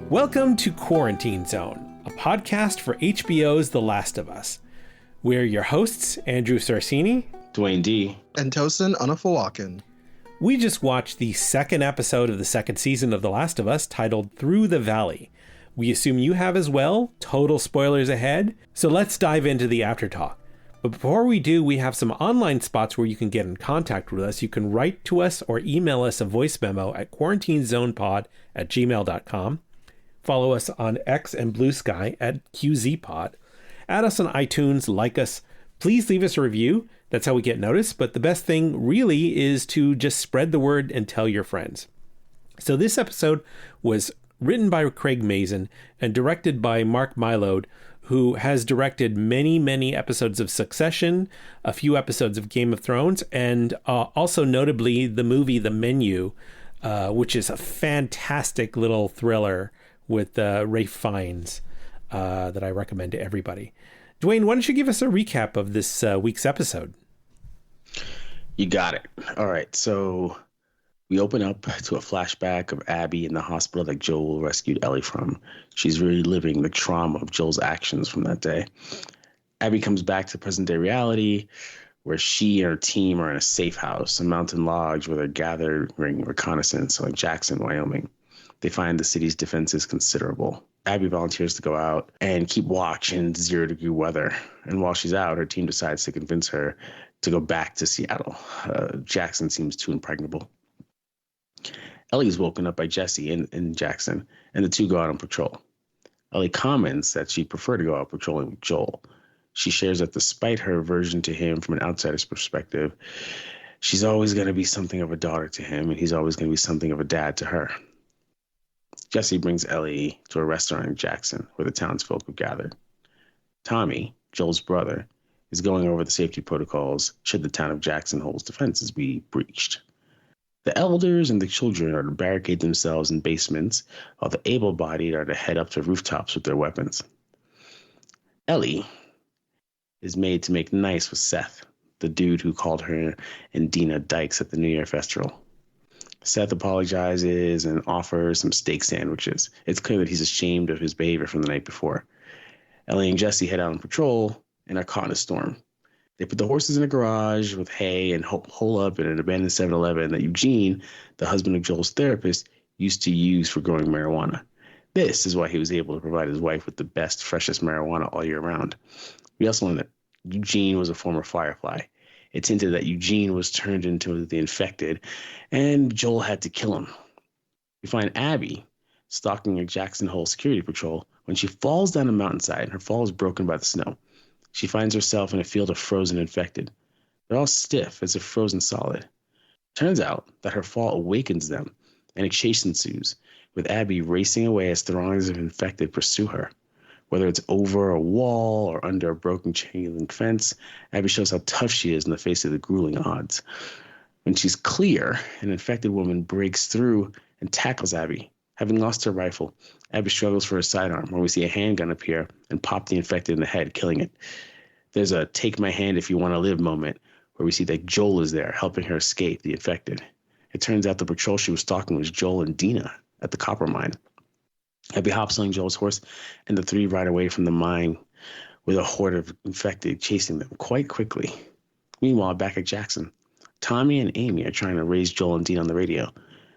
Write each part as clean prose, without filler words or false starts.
Welcome to Quarantine Zone, a podcast for HBO's The Last of Us. We're your hosts, Andrew Sarsini, Dwayne D, and Tosin Andy. We just watched the second episode of the second season of The Last of Us, titled Through the Valley. We assume you have as well. Total spoilers ahead. So let's dive into the aftertalk. But before we do, we have some online spots where you can get in contact with us. You can write to us or email us a voice memo at quarantinezonepod@gmail.com. Follow us on X and Blue Sky at QZPod. Add us on iTunes, like us. Please leave us a review. That's how we get noticed. But the best thing really is to just spread the word and tell your friends. So this episode was written by Craig Mazin and directed by Mark Mylod, who has directed many episodes of Succession, a few episodes of Game of Thrones, and also notably the movie The Menu, which is a fantastic little thriller with Ralph Fiennes that I recommend to everybody. Dwayne, why don't you give us a recap of this week's episode? You got it. All right, so we open up to a flashback of Abby in the hospital that Joel rescued Ellie from. She's reliving the trauma of Joel's actions from that day. Abby comes back to present-day reality, where she and her team are in a safe house, a mountain lodge where they're gathering reconnaissance on Jackson, Wyoming. They find the city's defenses considerable. Abby volunteers to go out and keep watch in 0-degree weather. And while she's out, her team decides to convince her to go back to Seattle. Jackson seems too impregnable. Ellie is woken up by Jesse in Jackson, and the two go out on patrol. Ellie comments that she'd prefer to go out patrolling with Joel. She shares that despite her aversion to him from an outsider's perspective, she's always going to be something of a daughter to him, and he's always going to be something of a dad to her. Jesse brings Ellie to a restaurant in Jackson where the townsfolk have gathered. Tommy, Joel's brother, is going over the safety protocols should the town of Jackson Hole's defenses be breached. The elders and the children are to barricade themselves in basements, while the able-bodied are to head up to rooftops with their weapons. Ellie is made to make nice with Seth, the dude who called her and Dina dykes at the New Year festival. Seth apologizes and offers some steak sandwiches. It's clear that he's ashamed of his behavior from the night before. Ellie and Jesse head out on patrol and are caught in a storm. They put the horses in a garage with hay and hole up in an abandoned 7-Eleven that Eugene, the husband of Joel's therapist, used to use for growing marijuana. This is why he was able to provide his wife with the best, freshest marijuana all year round. We also learned that Eugene was a former Firefly. It's hinted that Eugene was turned into the infected, and Joel had to kill him. We find Abby stalking a Jackson Hole security patrol when she falls down a mountainside and her fall is broken by the snow. She finds herself in a field of frozen infected. They're all stiff as if frozen solid. Turns out that her fall awakens them, and a chase ensues, with Abby racing away as throngs of infected pursue her. Whether it's over a wall or under a broken chain link fence, Abby shows how tough she is in the face of the grueling odds. When she's clear, an infected woman breaks through and tackles Abby. Having lost her rifle, Abby struggles for her sidearm, where we see a handgun appear and pop the infected in the head, killing it. There's a take my hand if you want to live moment, where we see that Joel is there, helping her escape the infected. It turns out the patrol she was stalking was Joel and Dina at the copper mine. Abby hops on Joel's horse, and the three ride away from the mine with a horde of infected chasing them quite quickly. Meanwhile, back at Jackson, Tommy and Amy are trying to raise Joel and Dina on the radio.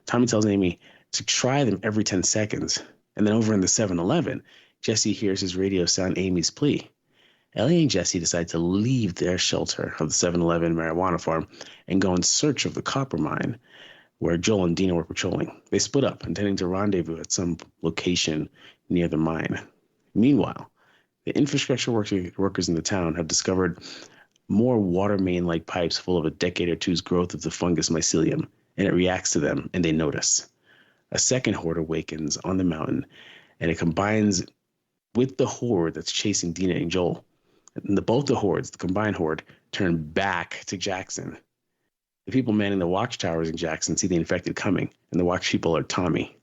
Tommy tells Amy to try them every 10 seconds. And then over in the 7-Eleven, Jesse hears his radio sound Amy's plea. Ellie and Jesse decide to leave their shelter of the 7-Eleven marijuana farm and go in search of the copper mine where Joel and Dina were patrolling. They split up, intending to rendezvous at some location near the mine. Meanwhile, the infrastructure workers in the town have discovered more water main-like pipes full of a decade or two's growth of the fungus mycelium, and it reacts to them, and they notice. A second horde awakens on the mountain, and it combines with the horde that's chasing Dina and Joel. And both the hordes, the combined horde, turn back to Jackson. The people manning the watchtowers in Jackson see the infected coming, and the watch people are Tommy.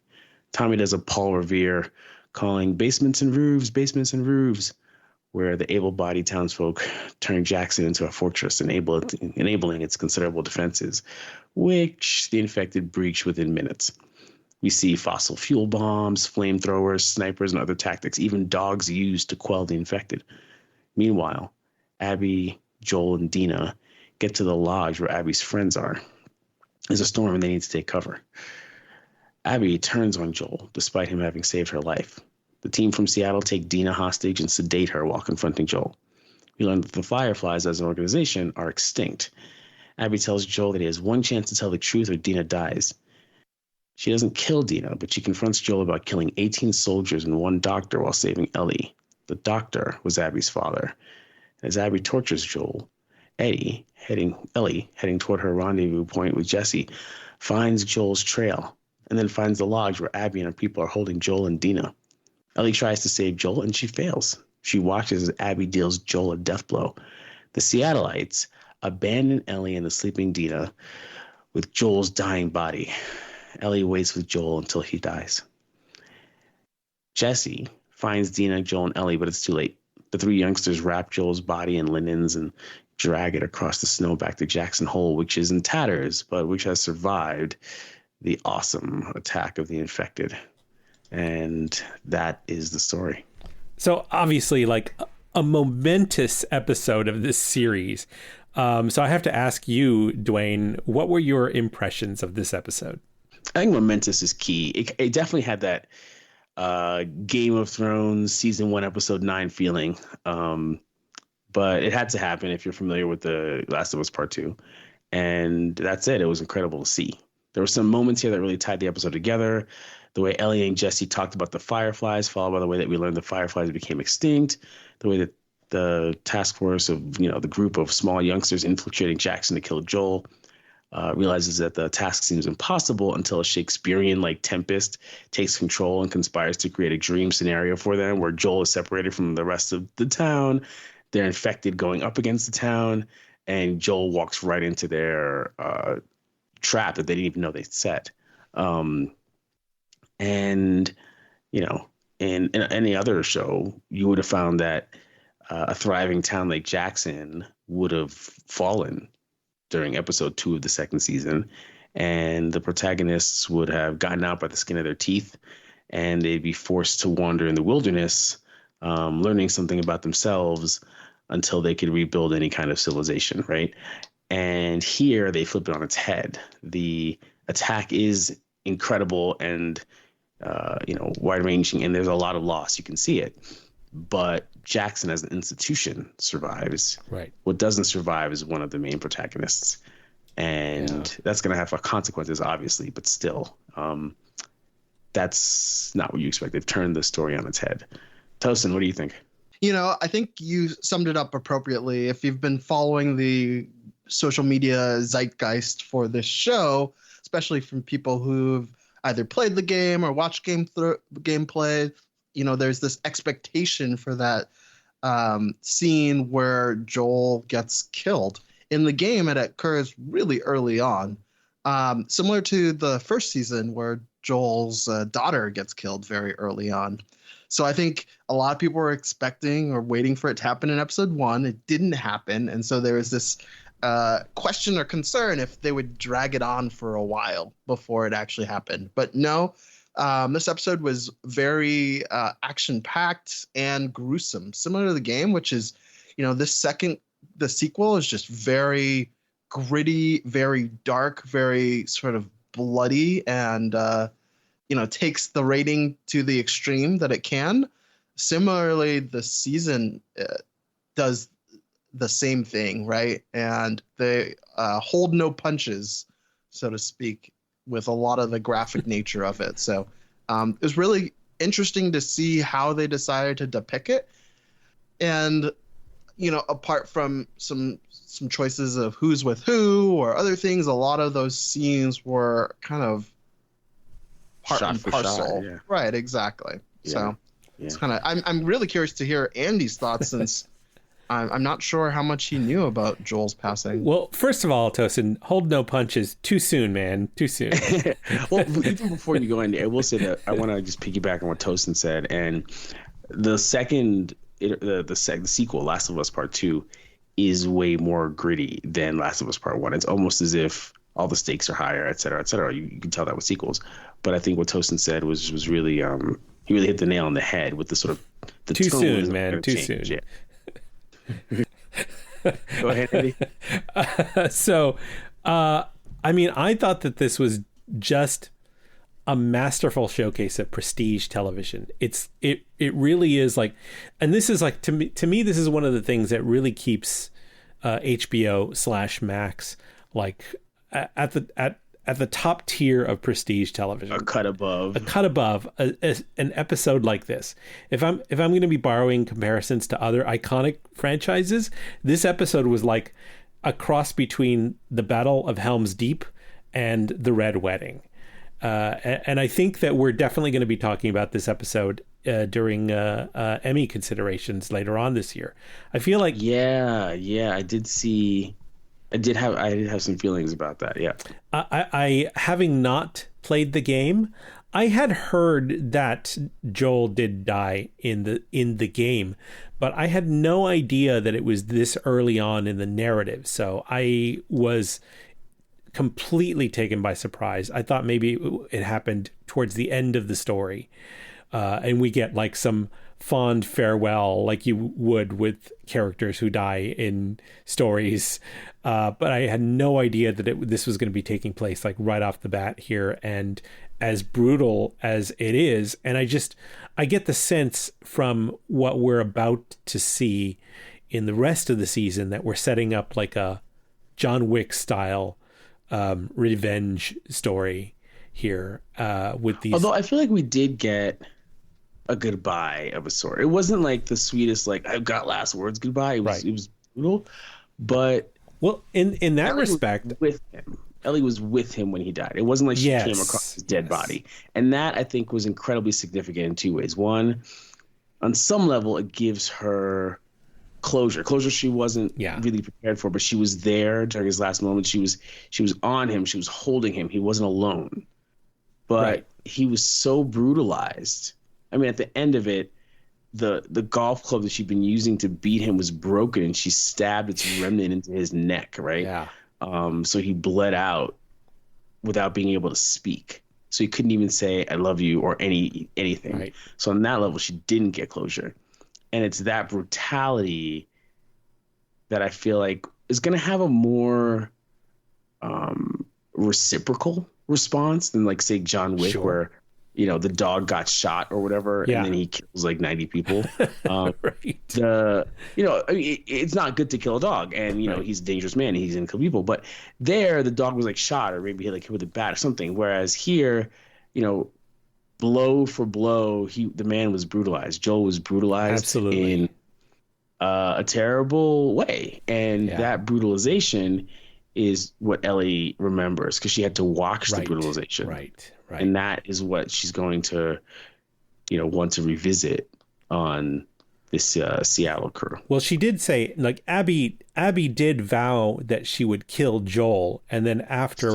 Tommy does a Paul Revere, calling basements and roofs, where the able-bodied townsfolk turn Jackson into a fortress, enabling its considerable defenses, which the infected breach within minutes. We see fossil fuel bombs, flamethrowers, snipers, and other tactics, even dogs used to quell the infected. Meanwhile, Abby, Joel, and Dina get to the lodge where Abby's friends are. There's a storm and they need to take cover. Abby turns on Joel, despite him having saved her life. The team from Seattle take Dina hostage and sedate her while confronting Joel. We learn that the Fireflies as an organization are extinct. Abby tells Joel that he has one chance to tell the truth or Dina dies. She doesn't kill Dina, but she confronts Joel about killing 18 soldiers and one doctor while saving Ellie. The doctor was Abby's father. As Abby tortures Joel, Ellie, heading toward her rendezvous point with Jesse, finds Joel's trail and then finds the lodge where Abby and her people are holding Joel and Dina. Ellie tries to save Joel and she fails. She watches as Abby deals Joel a death blow. The Seattleites abandon Ellie and the sleeping Dina with Joel's dying body. Ellie waits with Joel until he dies. Jesse finds Dina, Joel, and Ellie, but it's too late. The three youngsters wrap Joel's body in linens and drag it across the snow back to Jackson Hole, which is in tatters, but which has survived the awesome attack of the infected. And that is the story. So obviously, like a momentous episode of this series. So I have to ask you, Dwayne, what were your impressions of this episode? I think momentous is key. It definitely had that Game of Thrones season 1 episode 9 feeling, but it had to happen if you're familiar with the Last of Us Part 2, and that's it. It was incredible to see. There were some moments here that really tied the episode together. The way Ellie and Jesse talked about the Fireflies, followed by the way that we learned the Fireflies became extinct, the way that the task force of, the group of small youngsters infiltrating Jackson to kill Joel realizes that the task seems impossible until a Shakespearean-like tempest takes control and conspires to create a dream scenario for them where Joel is separated from the rest of the town. They're infected going up against the town, and Joel walks right into their trap that they didn't even know they set. In any other show, you would have found that a thriving town like Jackson would have fallen during episode 2 of the second season, and the protagonists would have gotten out by the skin of their teeth, and they'd be forced to wander in the wilderness, learning something about themselves until they could rebuild any kind of civilization, right? And here they flip it on its head. The attack is incredible and wide-ranging, and there's a lot of loss. You can see it. But Jackson as an institution survives. Right. What doesn't survive is one of the main protagonists. And that's going to have consequences, obviously, but still, that's not what you expect. They've turned the story on its head. Tosin, what do you think? I think you summed it up appropriately. If you've been following the social media zeitgeist for this show, especially from people who've either played the game or watched gameplay, there's this expectation for that scene where Joel gets killed. In the game, it occurs really early on, similar to the first season where Joel's daughter gets killed very early on. So I think a lot of people were expecting or waiting for it to happen in episode 1. It didn't happen. And so there was this question or concern if they would drag it on for a while before it actually happened. But no, this episode was very action-packed and gruesome, similar to the game, which is, the sequel is just very gritty, very dark, very sort of bloody, and takes the rating to the extreme that it can. Similarly, the season does the same thing, right? And they hold no punches, so to speak, with a lot of the graphic nature of it. So it was really interesting to see how they decided to depict it. And, apart from some choices of who's with who or other things, a lot of those scenes were kind of part Shot and for parcel. shot, yeah. Right, exactly. Yeah. So Yeah. it's kind of, I'm really curious to hear Andy's thoughts since I'm not sure how much he knew about Joel's passing. Well, first of all, Tosin, hold no punches. Too soon, man. Too soon. Well, even before you go in, I will say that I want to just piggyback on what Tosin said. And the the sequel, Last of Us Part 2, is way more gritty than Last of Us Part 1. It's almost as if all the stakes are higher, et cetera, et cetera. You can tell that with sequels. But I think what Tosin said was really he really hit the nail on the head with the sort of the Too tone soon, isn't man. gonna Too change. soon. Yeah. Go ahead, Andy. So, I mean, I thought that this was just a masterful showcase of prestige television. It really is like, and this is like, to me, this is one of the things that really keeps HBO/Max like at the top tier of prestige television. A cut above. An episode like this. If I'm going to be borrowing comparisons to other iconic franchises, this episode was like a cross between the Battle of Helm's Deep and the Red Wedding. And I think that we're definitely going to be talking about this episode during Emmy considerations later on this year. I feel like I did have some feelings about that. Yeah. I having not played the game, I had heard that Joel did die in the game, but I had no idea that it was this early on in the narrative. So I was completely taken by surprise. I thought maybe it happened towards the end of the story, and we get like some fond farewell like you would with characters who die in stories, but I had no idea that this was going to be taking place like right off the bat here, and as brutal as it is. And I get the sense from what we're about to see in the rest of the season that we're setting up like a John Wick style revenge story here with these. Although I feel like we did get a goodbye of a sort. It wasn't like the sweetest, like I've got last words goodbye. It was brutal, but in that Ellie respect, with him, Ellie was with him when he died. It wasn't like she came across his dead body, and that I think was incredibly significant in two ways. One, on some level, it gives her closure she wasn't really prepared for, but she was there during his last moment. She was on him, she was holding him, he wasn't alone, but he was so brutalized. I mean, at the end of it, the golf club that she'd been using to beat him was broken, and she stabbed its remnant into his neck, right? So he bled out without being able to speak, so he couldn't even say I love you or anything. So on that level, she didn't get closure. And it's that brutality that I feel like is going to have a more reciprocal response than, like, say, John Wick, where, you know, the dog got shot or whatever, and then he kills like 90 people. I mean, it's not good to kill a dog, and you know he's a dangerous man, and he's gonna kill people. But there, the dog was like shot, or maybe he like hit with a bat or something. Whereas here, you know, blow for blow, the man was brutalized. Joel was brutalized in a terrible way, and that brutalization is what Ellie remembers, because she had to watch the brutalization. Right. And that is what she's going to, you know, want to revisit on this Seattle crew. Well, she did say, like, Abby did vow that she would kill Joel, and then after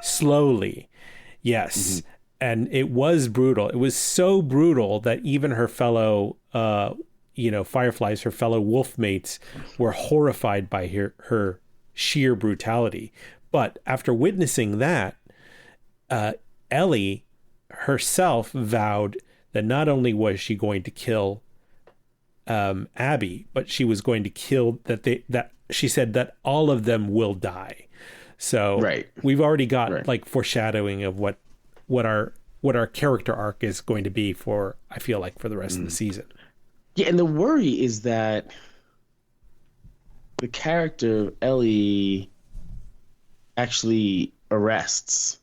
slowly, yes. Mm-hmm. And it was brutal. It was so brutal that even her fellow, Fireflies, her fellow wolf mates, were horrified by her sheer brutality. But after witnessing that, Ellie herself vowed that not only was she going to kill Abby, but she was going to kill that she said that all of them will die. So we've already got like foreshadowing of what our character arc is going to be for, I feel like, for the rest of the season. Yeah, and the worry is that the character of Ellie actually arrests,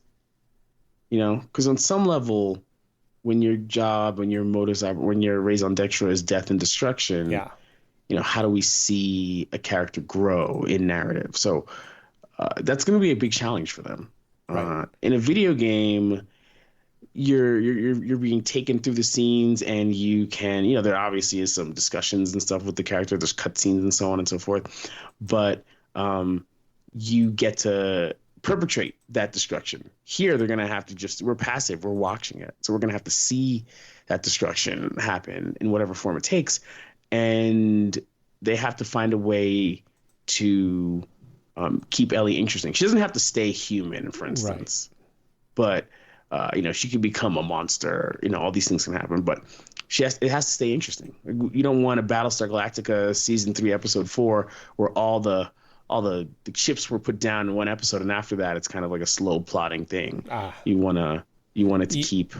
you know, because on some level, when your job, when your raison d'etre is death and destruction, you know, how do we see a character grow in narrative? So that's going to be a big challenge for them. In a video game, you're being taken through the scenes, and you can, you know, there obviously is some discussions and stuff with the character. There's cutscenes and so on and so forth, but you get to perpetrate that destruction. Here, they're going to have to we're passive, we're watching it. So we're going to have to see that destruction happen in whatever form it takes. And they have to find a way to keep Ellie interesting. She doesn't have to stay human, for instance, but she can become a monster. All these things can happen, but it has to stay interesting. You don't want a Battlestar Galactica season 3 episode 4 where all the chips were put down in one episode, and after that it's kind of like a slow plotting thing. You want it to keep.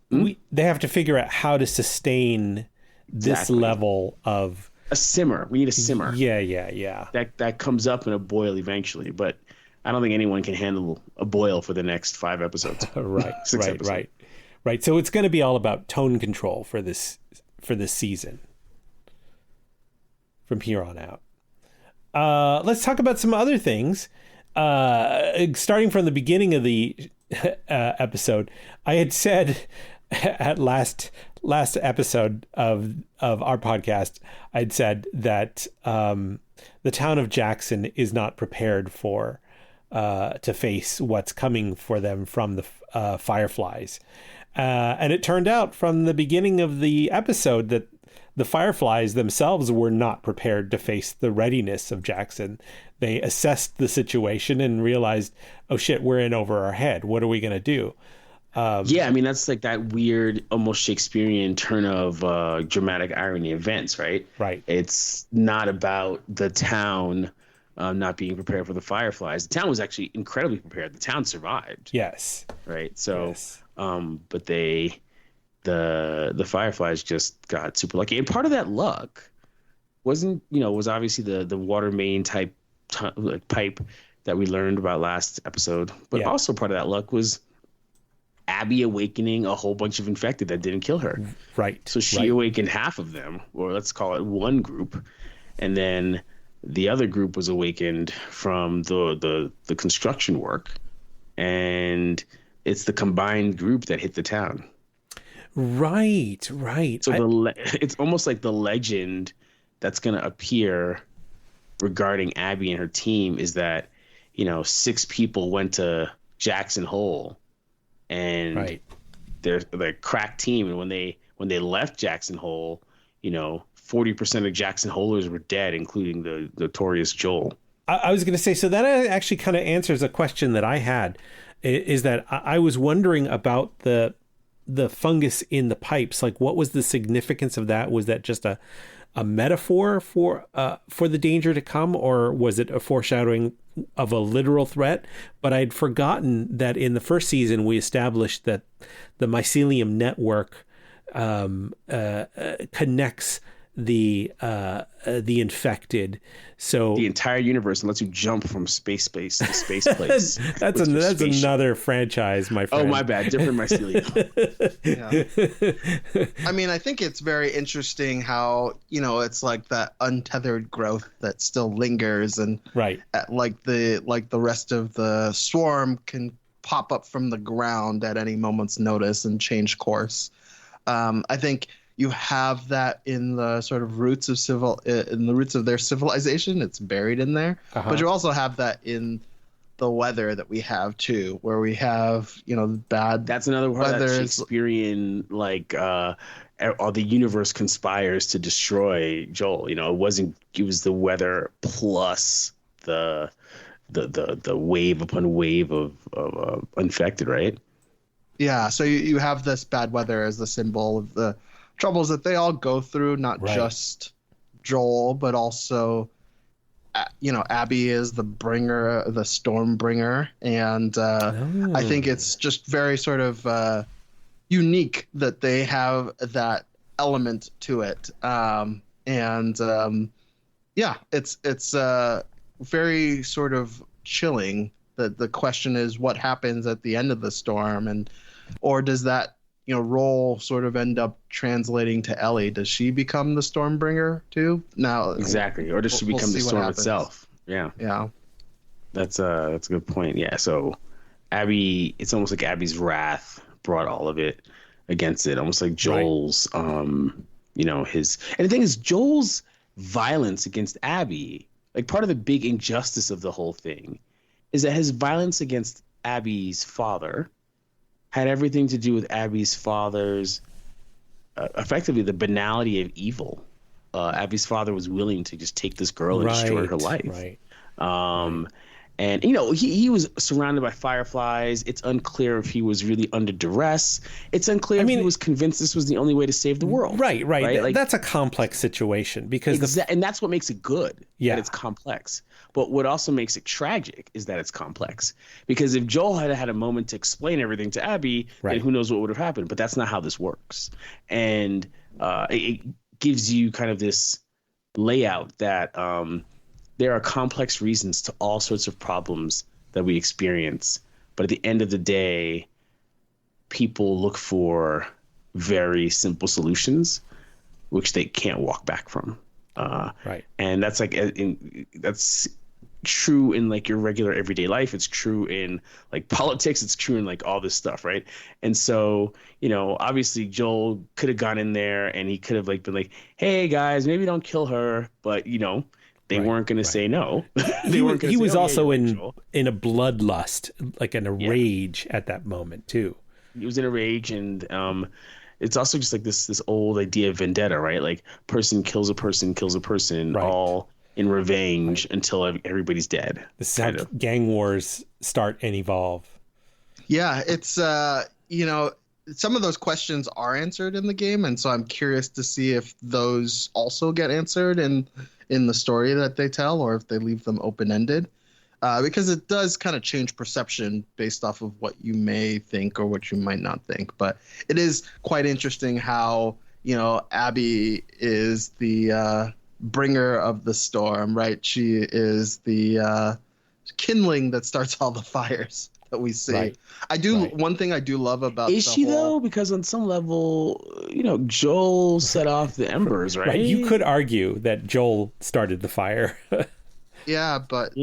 They have to figure out how to sustain this level of a simmer. We need a simmer. Yeah. That comes up in a boil eventually, but I don't think anyone can handle a boil for the next 5 episodes. Right. So it's going to be all about tone control for this season from here on out. Let's talk about some other things. Starting from the beginning of the episode, I had said at last episode of our podcast, I'd said that the town of Jackson is not prepared to face what's coming for them from the Fireflies. And it turned out from the beginning of the episode that the Fireflies themselves were not prepared to face the readiness of Jackson. They assessed the situation and realized, oh shit, we're in over our head. What are we going to do? That's like that weird, almost Shakespearean turn of dramatic irony events, right? Right. It's not about the town not being prepared for the Fireflies. The town was actually incredibly prepared. The town survived. Yes. Right. So, but the Fireflies just got super lucky, and part of that luck was obviously the water main type pipe that we learned about last episode, but also part of that luck was Abby awakening a whole bunch of infected that didn't kill her. Right. So she awakened half of them, or let's call it one group, and then the other group was awakened from the construction work, and it's the combined group that hit the town. Right. So it's almost like the legend that's going to appear regarding Abby and her team is that 6 people went to Jackson Hole, and they're a crack team, and when they left Jackson Hole, 40% of Jackson Holers were dead, including the notorious Joel. I was going to say, so that actually kind of answers a question that I had, is that I was wondering about the fungus in the pipes. Like, what was the significance of that? Was that just a metaphor for the danger to come, or was it a foreshadowing of a literal threat? But I'd forgotten that in the first season we established that the mycelium network connects the infected, so the entire universe, and lets you jump from space to space place. that's another franchise, my friend. Oh, my bad, different mycelium. I mean, I think it's very interesting how it's like that untethered growth that still lingers, and like the rest of the swarm can pop up from the ground at any moment's notice and change course. I think you have that in the sort of roots of their civilization. It's buried in there. But you also have that in the weather that we have too, where we have bad. That's another part of that Shakespearean, all the universe conspires to destroy Joel. It was the weather plus the wave upon wave of infected, right? Yeah, so you have this bad weather as the symbol of the troubles that they all go through, not just Joel, but also, Abby is the storm bringer. And I think it's just very sort of unique that they have that element to it. It's very sort of chilling. That the question is what happens at the end of the storm, or does that role sort of end up translating to Ellie? Does she become the Stormbringer too? Now, exactly, or does she become the storm itself? Yeah. That's a good point. Yeah. So Abby, it's almost like Abby's wrath brought all of it against it, almost like Joel's, and the thing is, Joel's violence against Abby, like part of the big injustice of the whole thing, is that his violence against Abby's father had everything to do with Abby's father's, effectively the banality of evil. Abby's father was willing to just take this girl and destroy her life. And, you know, he was surrounded by fireflies. It's unclear if he was really under duress. It's unclear if he was convinced this was the only way to save the world. Right. Like, that's a complex situation because and that's what makes it good. Yeah. That it's complex. But what also makes it tragic is that it's complex. Because if Joel had had a moment to explain everything to Abby, then who knows what would have happened. But that's not how this works. And it gives you kind of this layout that there are complex reasons to all sorts of problems that we experience. But at the end of the day, people look for very simple solutions, which they can't walk back from. And that's like, that's true in like your regular everyday life. It's true in like politics. It's true in like all this stuff. Right. And so, you know, obviously Joel could have gone in there and he could have like been like, hey guys, maybe don't kill her. But, you know, they weren't going to say no. He was also in a bloodlust, like in a rage at that moment too. He was in a rage, and it's also just like this old idea of vendetta, right? Like person kills a person, all in revenge until everybody's dead. This is how gang wars start and evolve. Yeah, it's you know, some of those questions are answered in the game, and so I'm curious to see if those also get answered in the story that they tell, or if they leave them open-ended, because it does kind of change perception based off of what you may think or what you might not think. But it is quite interesting how, you know, Abby is the bringer of the storm, right? She is the kindling that starts all the fires that we see. One thing I do love about though? Because on some level, you know, Joel set off the embers, right? You could argue that Joel started the fire. Yeah, but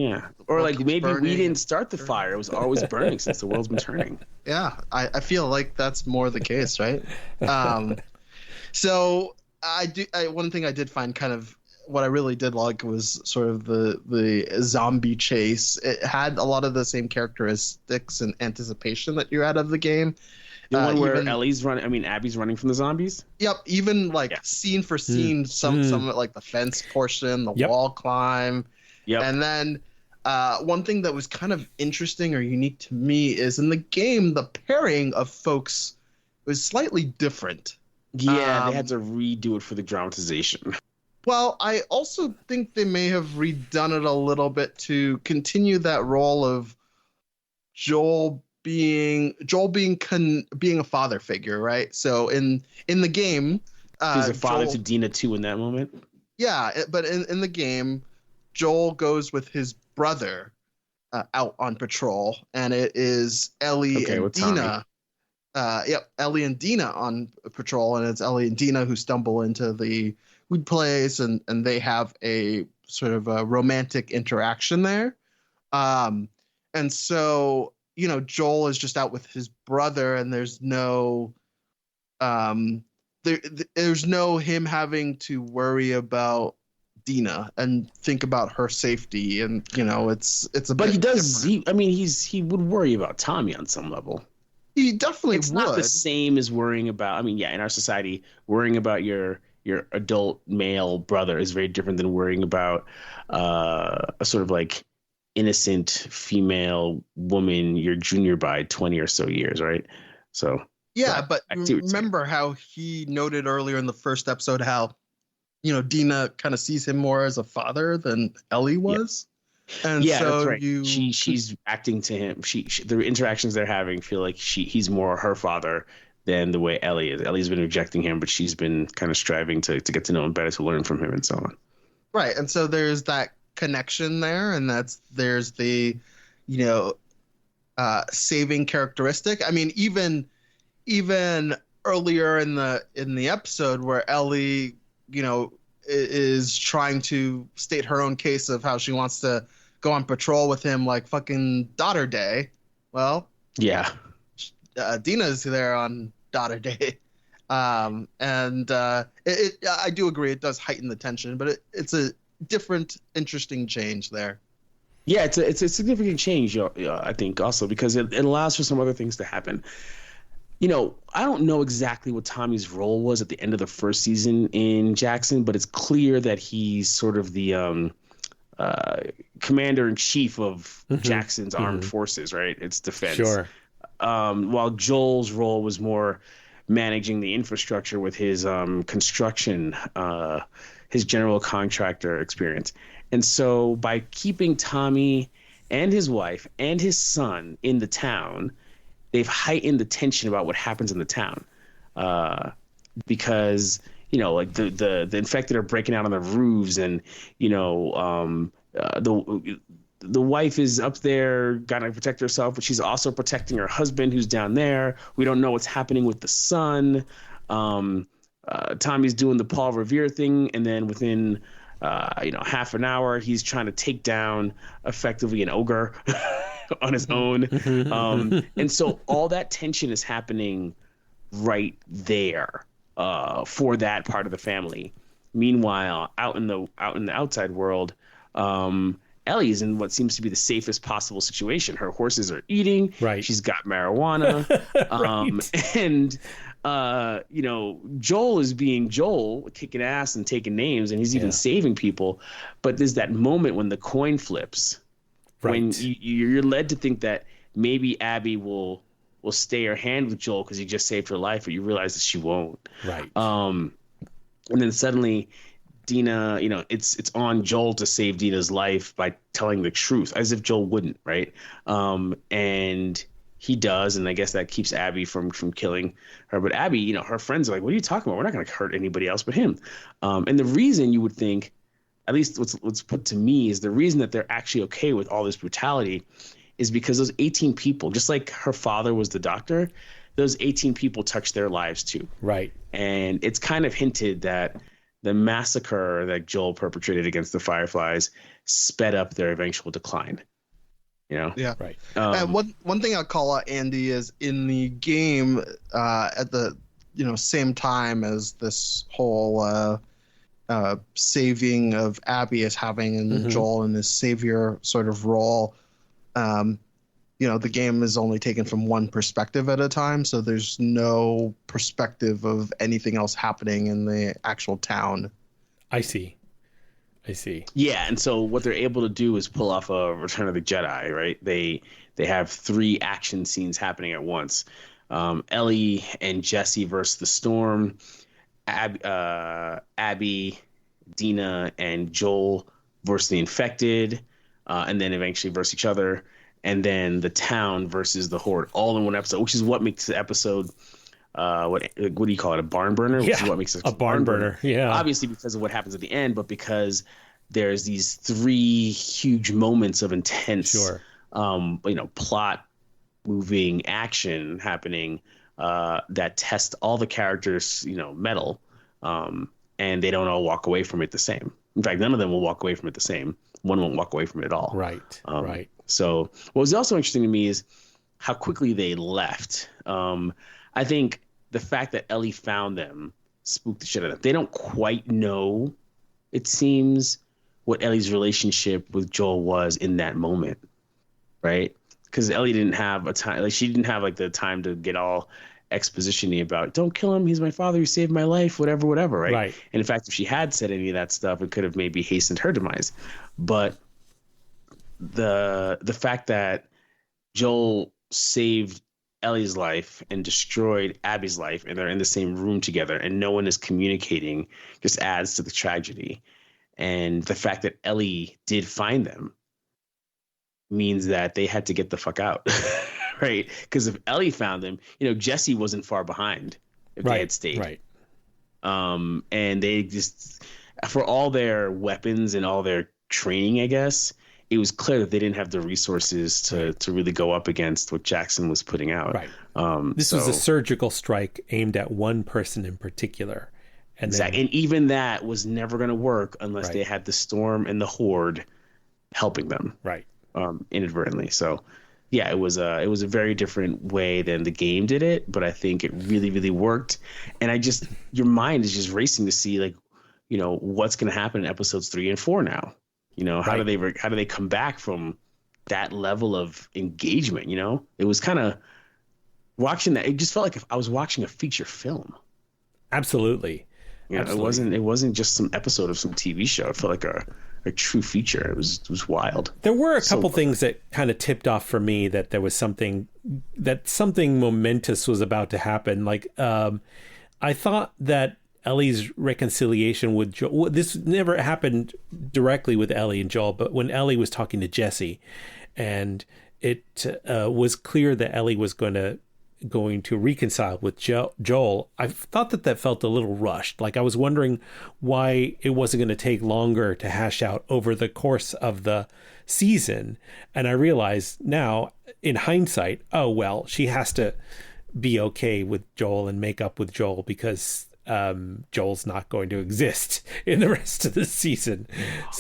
or like maybe we didn't start the fire. It was always burning since the world's been turning. Yeah, I feel like that's more the case, right? So one thing I did find kind of what I really did like was sort of the zombie chase. It had a lot of the same characteristics and anticipation that you had of the game. The one where Abby's running from the zombies? Yep, even like scene for scene, some of it, like the fence portion, the wall climb. Yep. And then one thing that was kind of interesting or unique to me is in the game, the pairing of folks was slightly different. Yeah, they had to redo it for the dramatization. Well, I also think they may have redone it a little bit to continue that role of Joel being a father figure, right? So in the game, he's a father to Dina too in that moment. Yeah, but in the game, Joel goes with his brother out on patrol, and it is Ellie and Dina. Ellie and Dina on patrol, and it's Ellie and Dina who stumble into the weed place, and they have a sort of a romantic interaction there. And so, you know, Joel is just out with his brother, and there's no there's no him having to worry about Dina and think about her safety, and you know, it's a. But he does. He would worry about Tommy on some level. He definitely would. It's not the same as worrying about. In our society, worrying about your adult male brother is very different than worrying about a sort of like innocent female woman, your junior by 20 or so years, right? So but remember how he noted earlier in the first episode how, you know, Dina kind of sees him more as a father than Ellie was. And so that's right. She's acting to him. The interactions they're having feel like he's more her father than the way Ellie is. Ellie's been rejecting him, but she's been kind of striving to get to know him better, to learn from him and so on. Right. And so there's that connection there, and there's the, you know, saving characteristic. I mean, even earlier in the episode where Ellie, you know, is trying to state her own case of how she wants to go on patrol with him like fucking Daughter Day. Well, yeah. Dina's there on Daughter Day. I do agree it does heighten the tension, but it's a different, interesting change there. Yeah, it's a significant change, I think, also because it allows for some other things to happen. You know, I don't know exactly what Tommy's role was at the end of the first season in Jackson, but it's clear that he's sort of the commander in chief of Jackson's armed forces, right? It's defense. Sure. While Joel's role was more managing the infrastructure with his construction, his general contractor experience. And so by keeping Tommy and his wife and his son in the town, they've heightened the tension about what happens in the town. Because, you know, like the infected are breaking out on the roofs, and, you know, the wife is up there, gotta protect herself, but she's also protecting her husband who's down there. We don't know what's happening with the son. Tommy's doing the Paul Revere thing, and then within half an hour, he's trying to take down effectively an ogre on his own. And so all that tension is happening right there for that part of the family. Meanwhile, out in the outside world, Ellie's in what seems to be the safest possible situation. Her horses are eating. Right. She's got marijuana. And Joel is being Joel, kicking ass and taking names, and he's even saving people. But there's that moment when the coin flips, when you're led to think that maybe Abby will stay her hand with Joel because he just saved her life, but you realize that she won't. Right. And then suddenly Dina, it's on Joel to save Dina's life by telling the truth, as if Joel wouldn't, right? And he does, and I guess that keeps Abby from killing her. But Abby, her friends are like, "What are you talking about? We're not going to hurt anybody else but him." And the reason you would think, at least what's put to me, is the reason that they're actually okay with all this brutality is because those 18 people, just like her father was the doctor, those 18 people touched their lives too. Right. And it's kind of hinted that the massacre that Joel perpetrated against the Fireflies sped up their eventual decline. Yeah. Right. And one thing I'll call out, Andy, is in the game at the same time as this whole saving of Abby is having, and Joel in this savior sort of role. The game is only taken from one perspective at a time, so there's no perspective of anything else happening in the actual town. I see. Yeah, and so what they're able to do is pull off a Return of the Jedi, right? They have 3 action scenes happening at once. Ellie and Jesse versus the Storm, Abby, Dina, and Joel versus the infected, and then eventually versus each other. And then the town versus the horde, all in one episode, which is what makes the episode, what do you call it, a barn burner? Yeah, which is what makes it a barn burner. Yeah, obviously because of what happens at the end, but because there's these 3 huge moments of intense, plot moving action happening that test all the characters, mettle, and they don't all walk away from it the same. In fact, none of them will walk away from it the same. One won't walk away from it at all. Right. Right. So what was also interesting to me is how quickly they left. I think the fact that Ellie found them spooked the shit out of them. They don't quite know, it seems, what Ellie's relationship with Joel was in that moment, right? Because Ellie didn't have a time, she didn't have the time to get all exposition-y about, don't kill him, he's my father, he saved my life, whatever, right? Right. And in fact, if she had said any of that stuff, it could have maybe hastened her demise. But the fact that Joel saved Ellie's life and destroyed Abby's life, and they're in the same room together and no one is communicating, just adds to the tragedy. And the fact that Ellie did find them means that they had to get the fuck out. Right? Because if Ellie found them, Jesse wasn't far behind if they had stayed. Right. And they just, for all their weapons and all their training, I guess, it was clear that they didn't have the resources to really go up against what Jackson was putting out. Right. This was a surgical strike aimed at one person in particular. And exactly. And even that was never going to work unless they had the Storm and the Horde helping them. Right. Inadvertently. So, yeah, it was a very different way than the game did it, but I think it really, really worked. And your mind is just racing to see what's going to happen in episodes 3 and 4 now. How do they come back from that level of engagement? It was kind of watching that. It just felt like if I was watching a feature film. Absolutely. It wasn't just some episode of some TV show. It felt like a true feature. It was wild. There were a couple things that kind of tipped off for me that there was something momentous was about to happen. Like, I thought that Ellie's reconciliation with Joel, this never happened directly with Ellie and Joel, but when Ellie was talking to Jesse, and it was clear that Ellie was going to reconcile with Joel, I thought that felt a little rushed. Like, I was wondering why it wasn't going to take longer to hash out over the course of the season. And I realize now, in hindsight, oh, well, she has to be okay with Joel and make up with Joel because Joel's not going to exist in the rest of the season.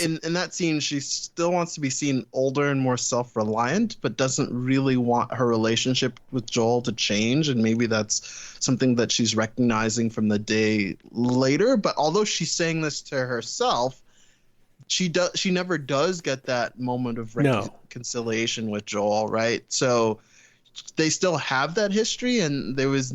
In that scene, she still wants to be seen older and more self-reliant, but doesn't really want her relationship with Joel to change. And maybe that's something that she's recognizing from the day later. But although she's saying this to herself, she never does get that moment of reconciliation with Joel, right? So they still have that history, and there was,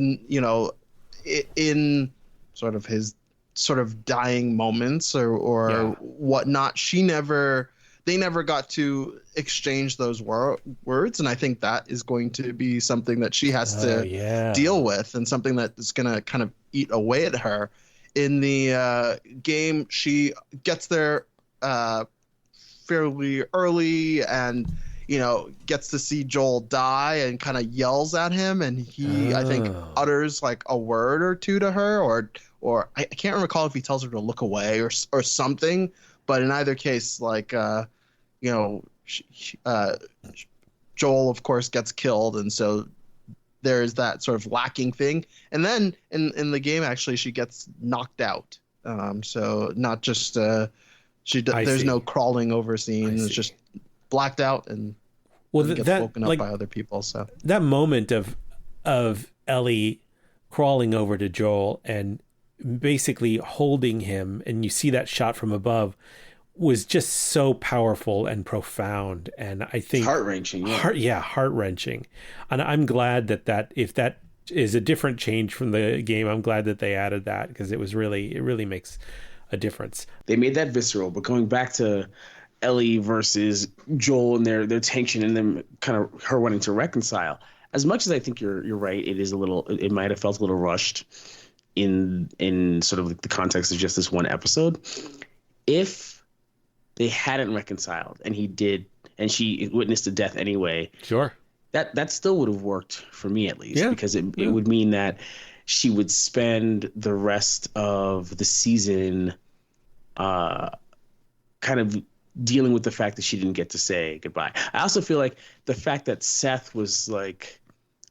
in sort of his sort of dying moments or whatnot, they never got to exchange those words. And I think that is going to be something that she has to deal with, and something that is going to kind of eat away at her. In the game, she gets there fairly early and, gets to see Joel die and kind of yells at him. And he, I think, utters like a word or two to her, or I can't recall if he tells her to look away or something. But in either case, like, Joel, of course, gets killed. And so there's that sort of lacking thing. And then in the game, actually, she gets knocked out. So not just there's no crawling over scene. It's just blacked out and gets woken up by other people. So that moment of Ellie crawling over to Joel and basically holding him, and you see that shot from above, was just so powerful and profound. And I think heart-wrenching. Heart-wrenching. And I'm glad that if that is a different change from the game, I'm glad that they added that, because it really makes a difference. They made that visceral. But going back to Ellie versus Joel and their tension, and them kind of her wanting to reconcile, as much as I think you're right, it might have felt a little rushed in sort of the context of just this one episode. If they hadn't reconciled and he did, and she witnessed a death anyway, sure, that still would have worked for me, at least, because it would mean that she would spend the rest of the season kind of dealing with the fact that she didn't get to say goodbye. I also feel like the fact that Seth was like,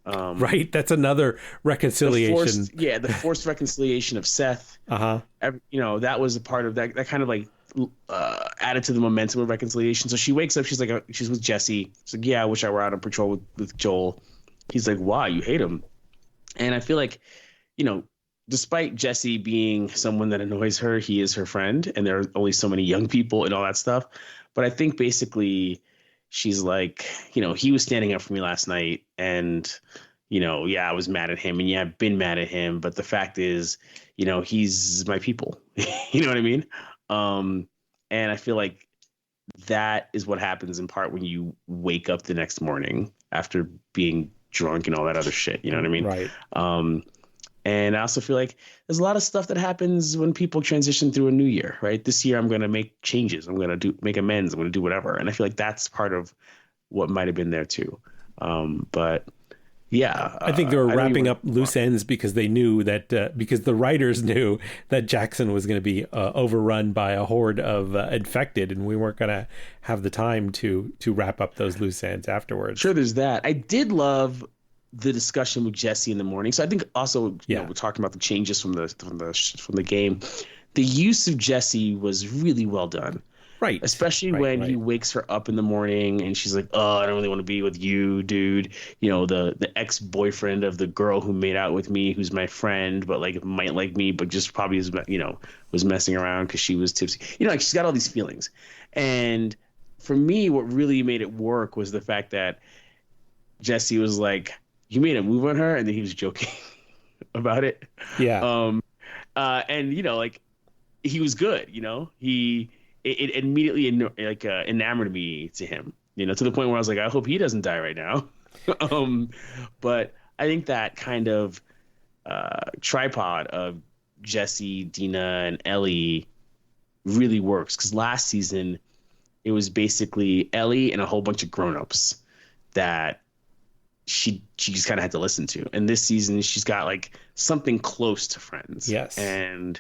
right, that's another reconciliation. The forced reconciliation of Seth. That was a part of that kind of like added to the momentum of reconciliation. So she wakes up, she's with Jesse. She's like, I wish I were out on patrol with Joel. He's like, why? You hate him? And I feel like, despite Jesse being someone that annoys her, he is her friend, and there are only so many young people and all that stuff. But I think basically she's like, he was standing up for me last night, and, I was mad at him, and I've been mad at him. But the fact is, he's my people. You know what I mean? And I feel like that is what happens in part when you wake up the next morning after being drunk and all that other shit. You know what I mean? Right. And I also feel like there's a lot of stuff that happens when people transition through a new year, right? This year, I'm going to make changes. I'm going to make amends. I'm going to do whatever. And I feel like that's part of what might have been there too. But yeah, I think they were wrapping up loose ends because they knew that because the writers knew that Jackson was going to be overrun by a horde of infected, and we weren't going to have the time to wrap up those loose ends afterwards. Sure, there's that. I did love the discussion with Jesse in the morning. So I think also, we're talking about the changes from the game. The use of Jesse was really well done. Right. Especially when he wakes her up in the morning and she's like, oh, I don't really want to be with you, dude. The ex-boyfriend of the girl who made out with me, who's my friend, but like might like me, but just probably is, was messing around because she was tipsy. She's got all these feelings. And for me, what really made it work was the fact that Jesse was like, you made a move on her, and then he was joking about it. Yeah. And like he was good. it immediately enamored me to him, to the point where I was like, I hope he doesn't die right now. But I think that kind of tripod of Jesse, Dina, and Ellie really works, because last season it was basically Ellie and a whole bunch of grown-ups that she just kind of had to listen to. And this season she's got like something close to friends. Yes. And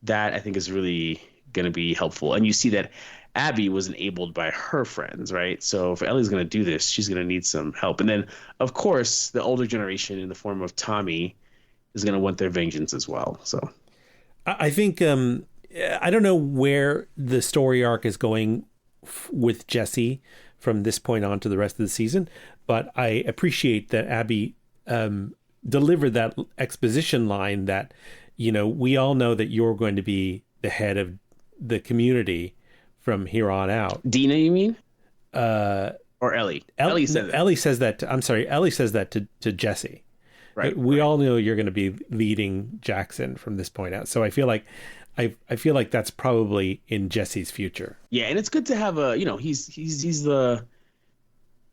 that I think is really going to be helpful. And you see that Abby was enabled by her friends, right? So if Ellie's going to do this, she's going to need some help. And then, of course, the older generation in the form of Tommy is going to want their vengeance as well. So I think I don't know where the story arc is going with Jesse from this point on to the rest of the season, but I appreciate that Abby delivered that exposition line that, we all know that you're going to be the head of the community from here on out. Dina, you mean? Or Ellie? Ellie says that. Ellie says that. I'm sorry. Ellie says that to Jesse. Right. We all know you're going to be leading Jackson from this point out. So I feel like that's probably in Jesse's future. Yeah, and it's good to have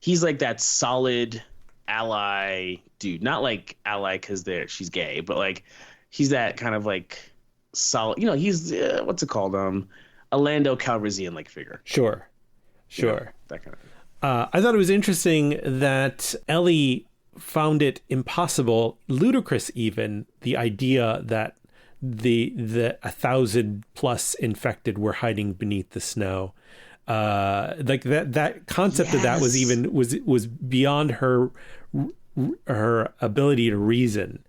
he's like that solid ally dude. Not like ally because she's gay, but like he's that kind of like solid. He's what's it called? A Lando Calrissian like figure. Sure. That kind of thing. I thought it was interesting that Ellie found it impossible, ludicrous even, the idea that the 1,000+ infected were hiding beneath the snow. Like that concept of that was beyond her ability to reason.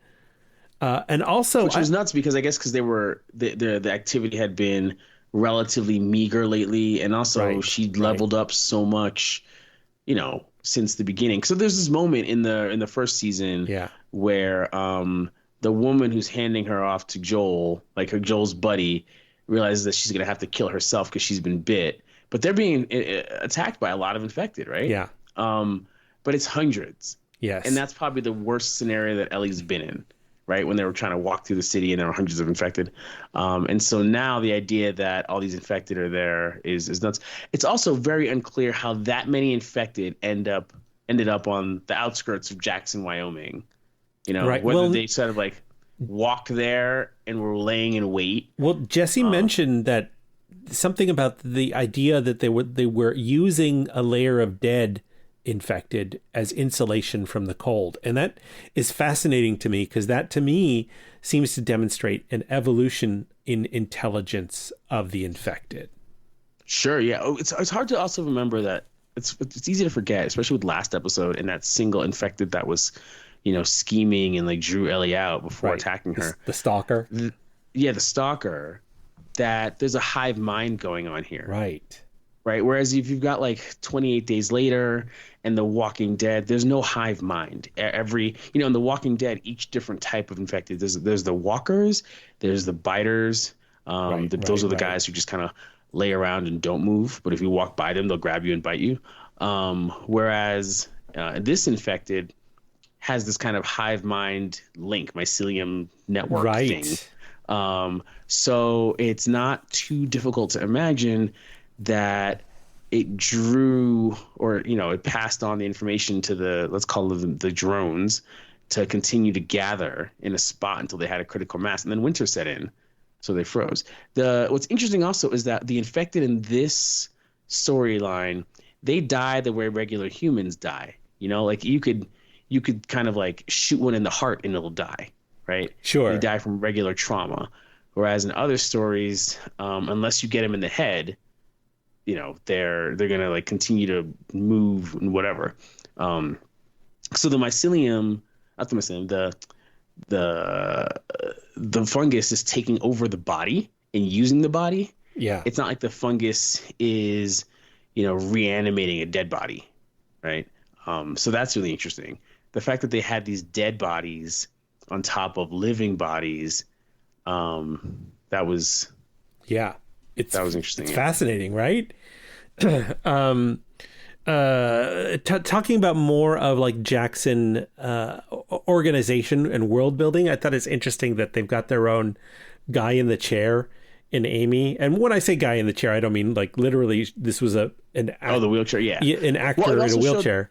And also, which was nuts, because I guess because they were the activity had been relatively meager lately, and also she'd leveled up so much, since the beginning. So there's this moment in the first season where the woman who's handing her off to Joel, like Joel's buddy, realizes that she's gonna have to kill herself because she's been bit. But they're being attacked by a lot of infected, right? Yeah. But it's hundreds. Yes. And that's probably the worst scenario that Ellie's been in, right? When they were trying to walk through the city and there were hundreds of infected. And so now the idea that all these infected are there is nuts. It's also very unclear how that many infected ended up on the outskirts of Jackson, Wyoming. Whether they sort of like walk there and were laying in wait. Well, Jesse mentioned that something about the idea that they were using a layer of dead infected as insulation from the cold. And that is fascinating to me, because that to me seems to demonstrate an evolution in intelligence of the infected. Sure. Yeah. It's hard to also remember that it's easy to forget, especially with last episode and that single infected that was, scheming and like drew Ellie out before attacking her. The stalker. The stalker, that there's a hive mind going on here. Right. Whereas if you've got like 28 Days Later and The Walking Dead, there's no hive mind. In The Walking Dead, each different type of infected, there's the walkers, there's the biters. Those are the guys who just kind of lay around and don't move. But if you walk by them, they'll grab you and bite you. Whereas this infected has this kind of hive mind link, mycelium network thing. So it's not too difficult to imagine that it drew, or it passed on the information to let's call them the drones, to continue to gather in a spot until they had a critical mass, and then winter set in, so they froze. What's interesting also is that the infected in this storyline, they die the way regular humans die. Like you could kind of like shoot one in the heart and it'll die, right? Sure. They die from regular trauma. Whereas in other stories, unless you get them in the head, they're gonna like continue to move and whatever. So the mycelium, not the mycelium, the fungus is taking over the body and using the body. Yeah. It's not like the fungus is, reanimating a dead body, right? So that's really interesting. The fact that they had these dead bodies on top of living bodies, that was interesting. It's fascinating, right? Talking about more of like Jackson organization and world building, I thought it's interesting that they've got their own guy in the chair in Amy. And when I say guy in the chair, I don't mean like literally. This was the wheelchair, yeah, an actor in a wheelchair.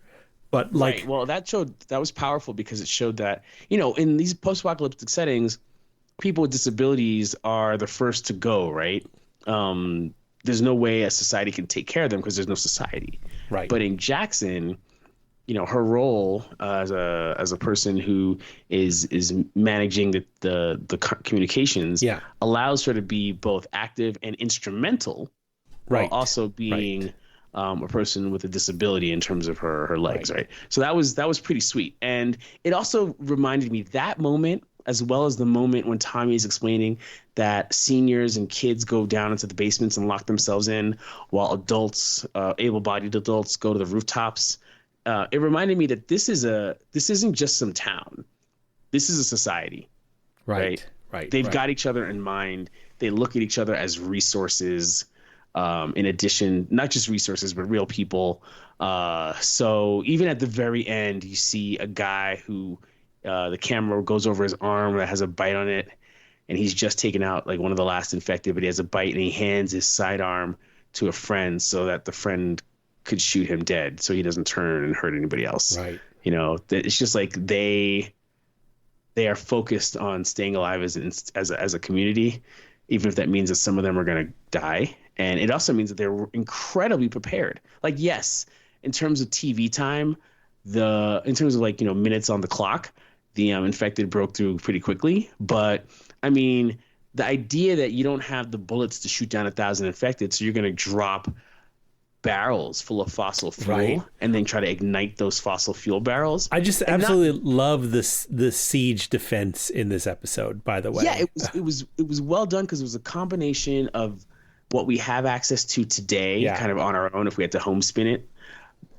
But like, right. Well, that was powerful because it showed that, you know, in these post-apocalyptic settings, people with disabilities are the first to go, right? There's no way a society can take care of them because there's no society. Right. But in Jackson, you know, her role as a person who is managing the communications allows her to be both active and instrumental, while also being a person with a disability in terms of her legs, right? So that was pretty sweet. And it also reminded me that moment, as well as the moment when Tommy is explaining that seniors and kids go down into the basements and lock themselves in while adults, able-bodied adults, go to the rooftops. It reminded me that this isn't just some town. This is a society. Right. They've got each other in mind. They look at each other as resources. In addition, not just resources, but real people. So even at the very end, you see a guy who the camera goes over his arm that has a bite on it, and he's just taken out like one of the last infected, but he has a bite, and he hands his sidearm to a friend so that the friend could shoot him dead, so he doesn't turn and hurt anybody else. Right. You know, it's just like they are focused on staying alive as a community, even if that means that some of them are going to die. And it also means that they're incredibly prepared. Like, yes, in terms of TV time, in terms of like, you know, minutes on the clock, the infected broke through pretty quickly. But I mean, the idea that you don't have the bullets to shoot down 1,000 infected, so you're going to drop barrels full of fossil fuel and then try to ignite those fossil fuel barrels. I just absolutely love the siege defense in this episode, by the way. Yeah, it was well done because it was a combination of what we have access to today, kind of on our own if we had to home spin it,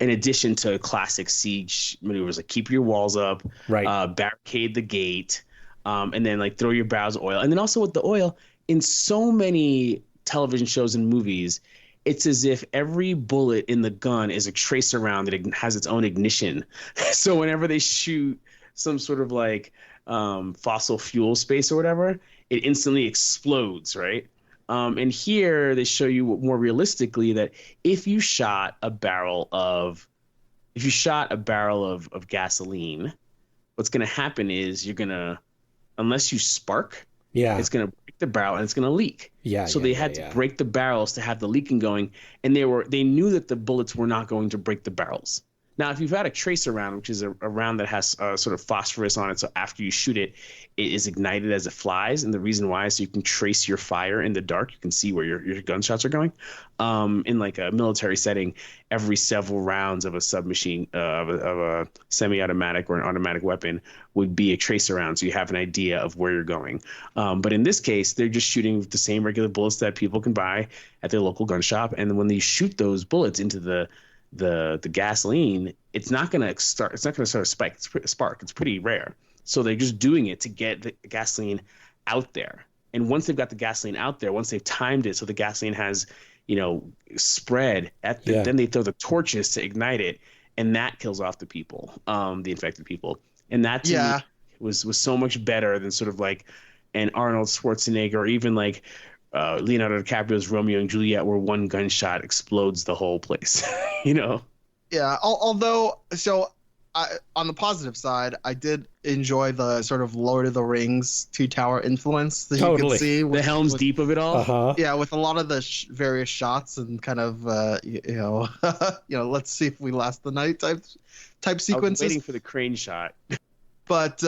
in addition to classic siege maneuvers like keep your walls up, barricade the gate, and then like throw your barrels of oil. And then also with the oil, in so many television shows and movies, it's as if every bullet in the gun is a tracer round that has its own ignition. So whenever they shoot some sort of like fossil fuel space or whatever, it instantly explodes, right? And here they show you more realistically that if you shot a barrel of gasoline, what's going to happen is unless you spark, it's going to break the barrel and it's going to leak. They had to break the barrels to have the leaking going, and they knew that the bullets were not going to break the barrels. Now, if you've had a tracer round, which is a round that has sort of phosphorus on it, so after you shoot it, it is ignited as it flies. And the reason why is so you can trace your fire in the dark. You can see where your gunshots are going. In like a military setting, every several rounds of a submachine, of a semi-automatic or an automatic weapon would be a tracer round, so you have an idea of where you're going. But in this case, they're just shooting the same regular bullets that people can buy at their local gun shop. And when they shoot those bullets into the gasoline, it's not going to start a spark. It's pretty rare. So they're just doing it to get the gasoline out there. And once they've got the gasoline out there, once they've timed it so the gasoline has, you know, spread then they throw the torches to ignite it, and that kills off the people, the infected people. And that to me was so much better than sort of like an Arnold Schwarzenegger or even like Leonardo DiCaprio's Romeo and Juliet, where one gunshot explodes the whole place. You know? Yeah. Although, on the positive side, I did enjoy the sort of Lord of the Rings Two Tower influence that you could see. The Helm's Deep of it all. Uh-huh. Yeah, with a lot of the various shots and kind of, let's see if we last the night type sequences. I was waiting for the crane shot. But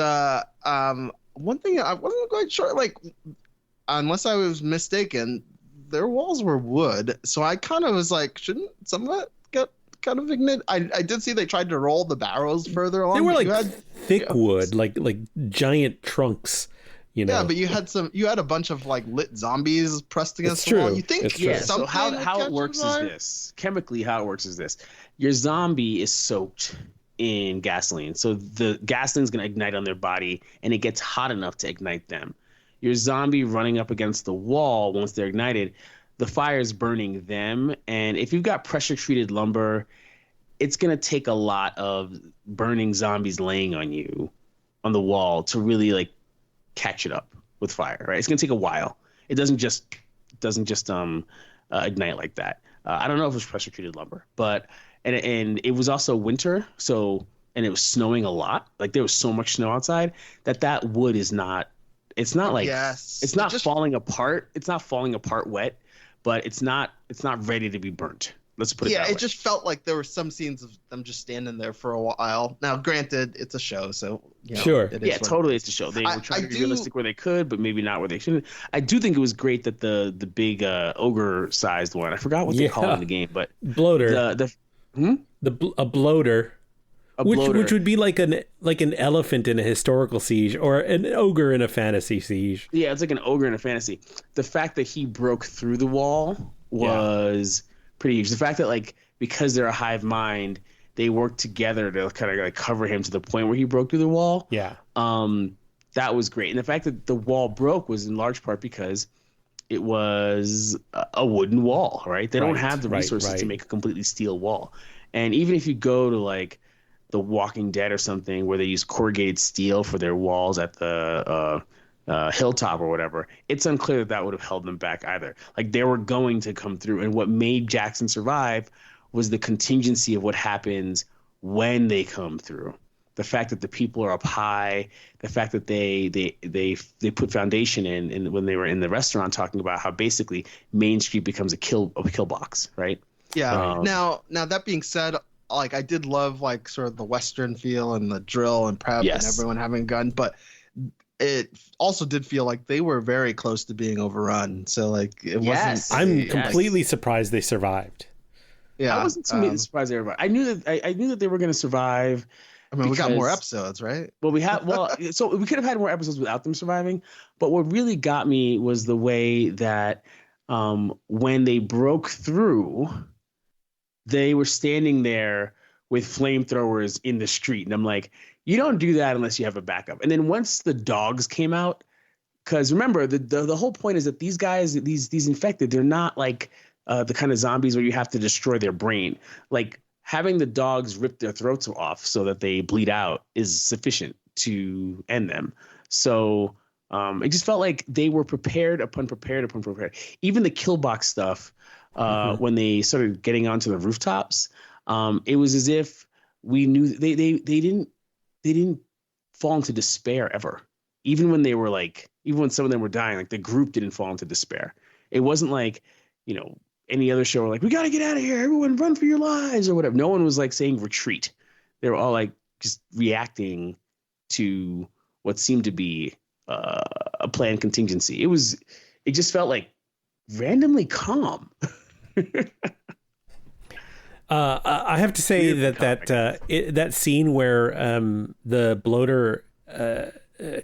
one thing I wasn't quite sure, like, unless I was mistaken, their walls were wood. So I kind of was like, shouldn't some of that get kind of ignited? I did see they tried to roll the barrels further along. They were like thick wood, like giant trunks, you know. Yeah, but you had a bunch of like lit zombies pressed against the wall. You think so how it works is this. Chemically, how it works is this. Your zombie is soaked in gasoline. So the gasoline's going to ignite on their body, and it gets hot enough to ignite them. Your zombie running up against the wall, once they're ignited, the fire is burning them. And if you've got pressure-treated lumber, it's going to take a lot of burning zombies laying on you on the wall to really like catch it up with fire, right? It's going to take a while. It doesn't just doesn't just ignite like that. I don't know if it was pressure treated lumber, but and it was also winter, so and it was snowing a lot. Like there was so much snow outside that wood is not. It's not like it's not falling apart. It's not falling apart wet, but it's not ready to be burnt. Let's put it that way. It just felt like there were some scenes of them just standing there for a while. Now, granted, it's a show, so sure. Yeah, totally, it's a show. They were trying to be realistic where they could, but maybe not where they shouldn't. I do think it was great that the big ogre-sized one. I forgot what they call it in the game, but bloater. A bloater. Which would be like an elephant in a historical siege or an ogre in a fantasy siege. Yeah, it's like an ogre in a fantasy. The fact that he broke through the wall was pretty huge. The fact that like because they're a hive mind, they worked together to kind of like cover him to the point where he broke through the wall. Yeah. That was great. And the fact that the wall broke was in large part because it was a wooden wall, right? They don't have the resources to make a completely steel wall. And even if you go to like The Walking Dead or something where they use corrugated steel for their walls at the hilltop or whatever, it's unclear that would have held them back either. Like they were going to come through, and what made Jackson survive was the contingency of what happens when they come through. The fact that the people are up high, the fact that they put foundation in when they were in the restaurant talking about how basically Main Street becomes a kill box, right? Yeah. Now that being said, like I did love like sort of the Western feel and the drill and prep and everyone having a gun, but it also did feel like they were very close to being overrun. So like it wasn't. I'm completely surprised they survived. Yeah, I wasn't too surprised they survived. I knew that they were going to survive. I mean, we got more episodes, right? Well, so we could have had more episodes without them surviving. But what really got me was the way that when they broke through, they were standing there with flamethrowers in the street. And I'm like, you don't do that unless you have a backup. And then once the dogs came out, because remember, the whole point is that these guys, these infected, they're not like the kind of zombies where you have to destroy their brain. Like having the dogs rip their throats off so that they bleed out is sufficient to end them. So it just felt like they were prepared upon prepared upon prepared. Even the kill box stuff, when they started getting onto the rooftops, it was as if we knew they didn't fall into despair ever. Even when some of them were dying, like the group didn't fall into despair. It wasn't like, any other show were like, we got to get out of here. Everyone run for your lives or whatever. No one was like saying retreat. They were all like just reacting to what seemed to be a planned contingency. It just felt like randomly calm. I have to say that scene where the bloater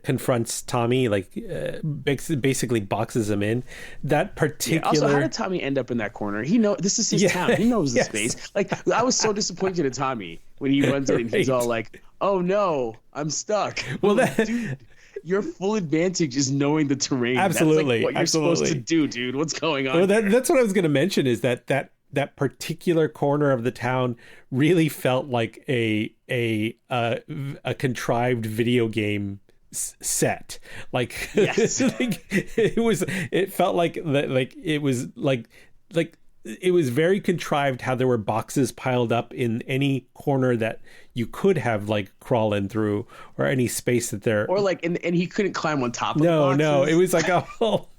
confronts Tommy, like basically boxes him in. That particular. Also, how did Tommy end up in that corner? This is his town. He knows the space. Like I was so disappointed in Tommy when he runs in and he's all like, "Oh no, I'm stuck." Well, dude, your full advantage is knowing the terrain. Absolutely, that's like what you're supposed to do, dude. What's going on? Well, that's what I was going to mention. Is that particular corner of the town really felt like a contrived video game set. Like, yes. it felt like that. Like it was like it was very contrived how there were boxes piled up in any corner that you could have like crawl in through, or any space that there, or like and he couldn't climb on top of the boxes. No, it was like a whole.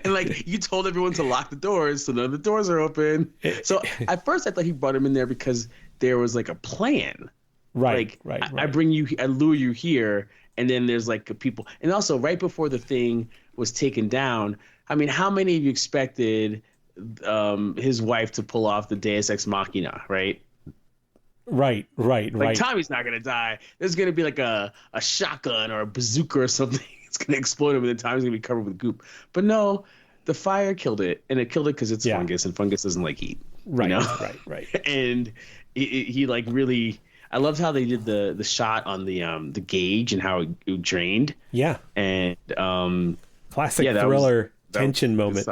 And like you told everyone to lock the doors, so none of the doors are open. So at first I thought he brought him in there because there was like a plan. Right. I lure you here, and then there's like people. And also right before the thing was taken down, I mean, how many of you expected his wife to pull off the Deus Ex Machina, right? Right. Like Tommy's not gonna die. There's gonna be like a shotgun or a bazooka or something. It's gonna explode him, and then Tommy's gonna be covered with goop. But no, the fire killed it, and it killed it because it's fungus, and fungus doesn't like heat. Right. And he like really. I loved how they did the shot on the gauge and how it drained. Yeah. And classic thriller tension moment.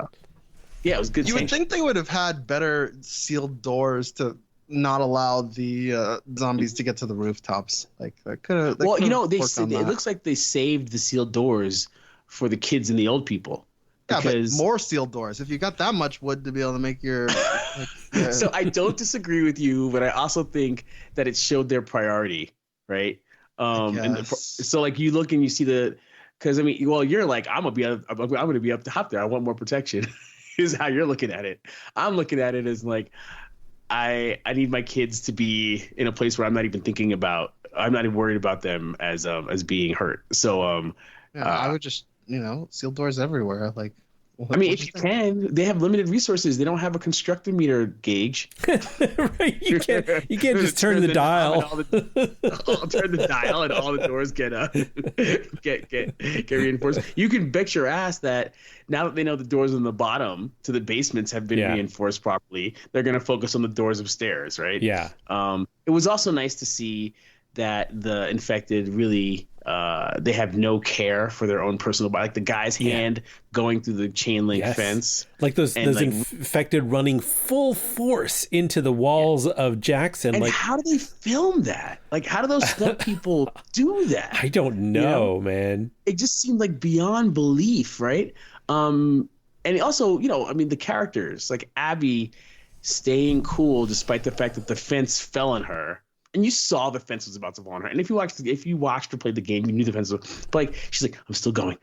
Yeah, it was good. You would think they would have had better sealed doors to not allow the zombies to get to the rooftops. Like that could have. Well, it looks like they saved the sealed doors for the kids and the old people. Yeah, because but more steel doors. If you got that much wood to be able to make your so I don't disagree with you, but I also think that it showed their priority, right? So like you look and you see because I mean, well, you're like, I'm gonna be up top there. I want more protection. Is how you're looking at it. I'm looking at it as like I need my kids to be in a place where I'm not even worried about them as being hurt. So I would just seal doors everywhere. Like, I mean, if you can, they have limited resources. They don't have a constructor meter gauge. Right? You can't just turn the dial. Turn the dial and all the doors get reinforced. You can bet your ass that now that they know the doors on the bottom to the basements have been reinforced properly, they're going to focus on the doors upstairs, right? Yeah. It was also nice to see that the infected really they have no care for their own personal body. Like the guy's hand going through the chain link fence. Like those infected running full force into the walls of Jackson. And like, how do they film that? Like, how do those stunt people do that? I don't know, man. It just seemed like beyond belief, right? And also, I mean, the characters, like Abby staying cool despite the fact that the fence fell on her. And you saw the fence was about to fall on her. And if you watched her play the game, you knew the fence was. But like, she's like, I'm still going.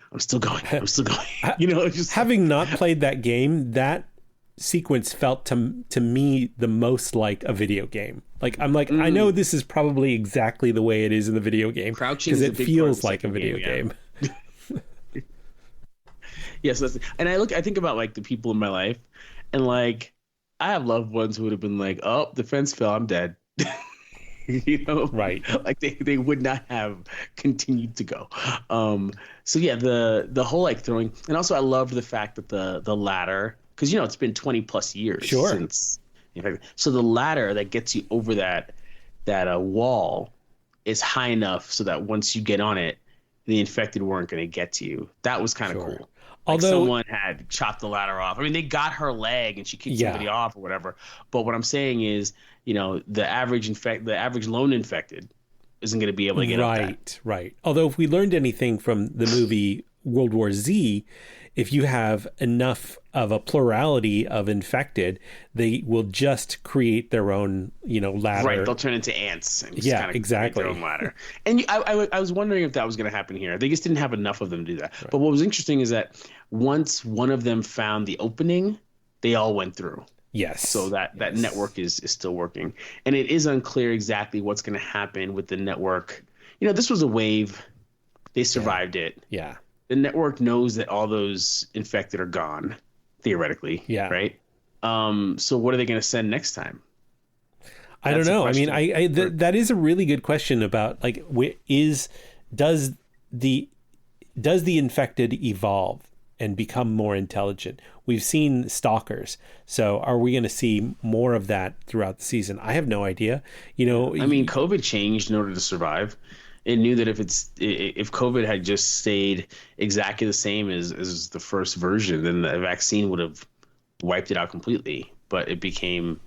Just having not played that game, that sequence felt to me the most like a video game. Like I'm like, I know this is probably exactly the way it is in the video game because it feels like a video game. Yes, and I think about like the people in my life, and like I have loved ones who would have been like, oh, the fence fell, I'm dead. Right? Like they would not have continued to go. So yeah, the whole like throwing, and also I loved the fact that the ladder, because it's been 20 plus years since. So the ladder that gets you over that wall is high enough so that once you get on it, the infected weren't going to get to you. That was kind of cool. Although someone had chopped the ladder off. I mean, they got her leg and she kicked somebody off or whatever. But what I'm saying is, the average lone infected isn't going to be able to get up that. Right. Although if we learned anything from the movie World War Z, if you have enough of a plurality of infected, they will just create their own, ladder. Right, they'll turn into ants. And just kind of exactly. Create their own ladder. And I was wondering if that was going to happen here. They just didn't have enough of them to do that. Right. But what was interesting is that once one of them found the opening, they all went through. Yes. So that network is still working. And it is unclear exactly what's going to happen with the network. This was a wave. They survived it. Yeah. The network knows that all those infected are gone, theoretically. Yeah. Right. So what are they going to send next time? I don't know. I mean, that is a really good question about like, does the infected evolve and become more intelligent? We've seen stalkers. So are we going to see more of that throughout the season? I have no idea. I mean, COVID changed in order to survive. It knew that if COVID had just stayed exactly the same as the first version, then the vaccine would have wiped it out completely. But it became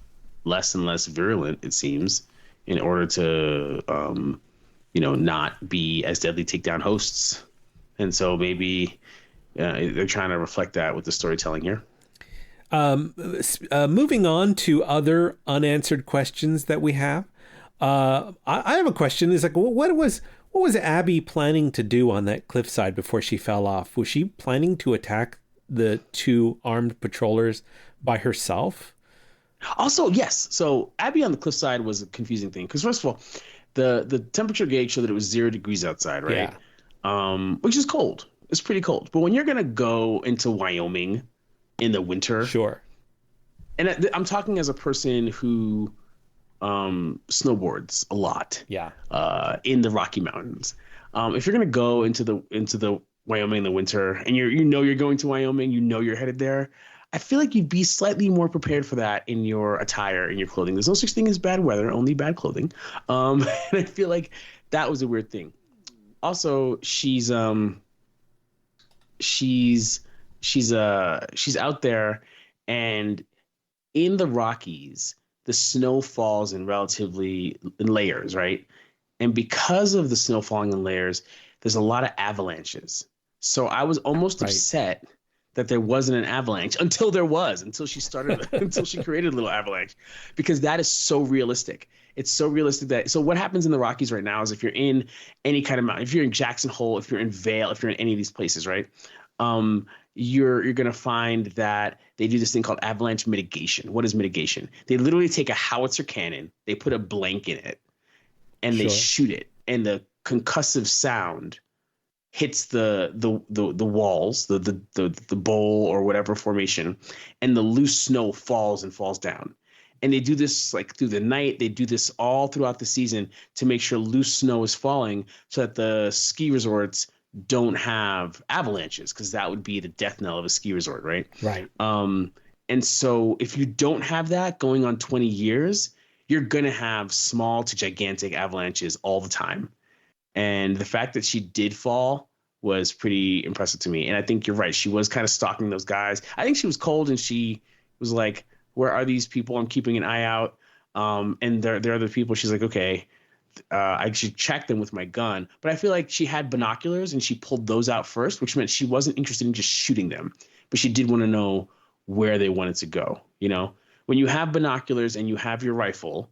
less and less virulent, it seems, in order to, not be as deadly takedown hosts. And so maybe they're trying to reflect that with the storytelling here. Moving on to other unanswered questions that we have. I have a question. It's like, what was Abby planning to do on that cliffside before she fell off? Was she planning to attack the two armed patrollers by herself? Also, yes. So Abby on the cliffside was a confusing thing because first of all, the temperature gauge showed that it was 0 degrees outside, right? Yeah. Which is cold. It's pretty cold. But when you're gonna go into Wyoming in the winter, sure. And I'm talking as a person who snowboards a lot. Yeah. In the Rocky Mountains. If you're gonna go into the Wyoming in the winter and you're going to Wyoming, you're headed there, I feel like you'd be slightly more prepared for that in your attire, in your clothing. There's no such thing as bad weather, only bad clothing. And I feel like that was a weird thing. Also, she's out there, and in the Rockies, the snow falls in layers, right? And because of the snow falling in layers, there's a lot of avalanches. So I was almost upset that there wasn't an avalanche until she started, until she created a little avalanche, because that is so realistic. It's so realistic so what happens in the Rockies right now is if you're in any kind of mountain, if you're in Jackson Hole, if you're in Vail, if you're in any of these places, right? You're going to find that they do this thing called avalanche mitigation. What is mitigation? They literally take a howitzer cannon, they put a blank in it, and they shoot it, and the concussive sound hits the walls, the bowl or whatever formation, and the loose snow falls down. And they do this like through the night. They do this all throughout the season to make sure loose snow is falling so that the ski resorts don't have avalanches, because that would be the death knell of a ski resort, right? Right. And so if you don't have that going on 20 years, you're going to have small to gigantic avalanches all the time. And the fact that she did fall was pretty impressive to me. And I think you're right. She was kind of stalking those guys. I think she was cold, and she was like, where are these people? I'm keeping an eye out. And there are other people. She's like, okay, I should check them with my gun. But I feel like she had binoculars, and she pulled those out first, which meant she wasn't interested in just shooting them. But she did want to know where they wanted to go. You know, when you have binoculars and you have your rifle,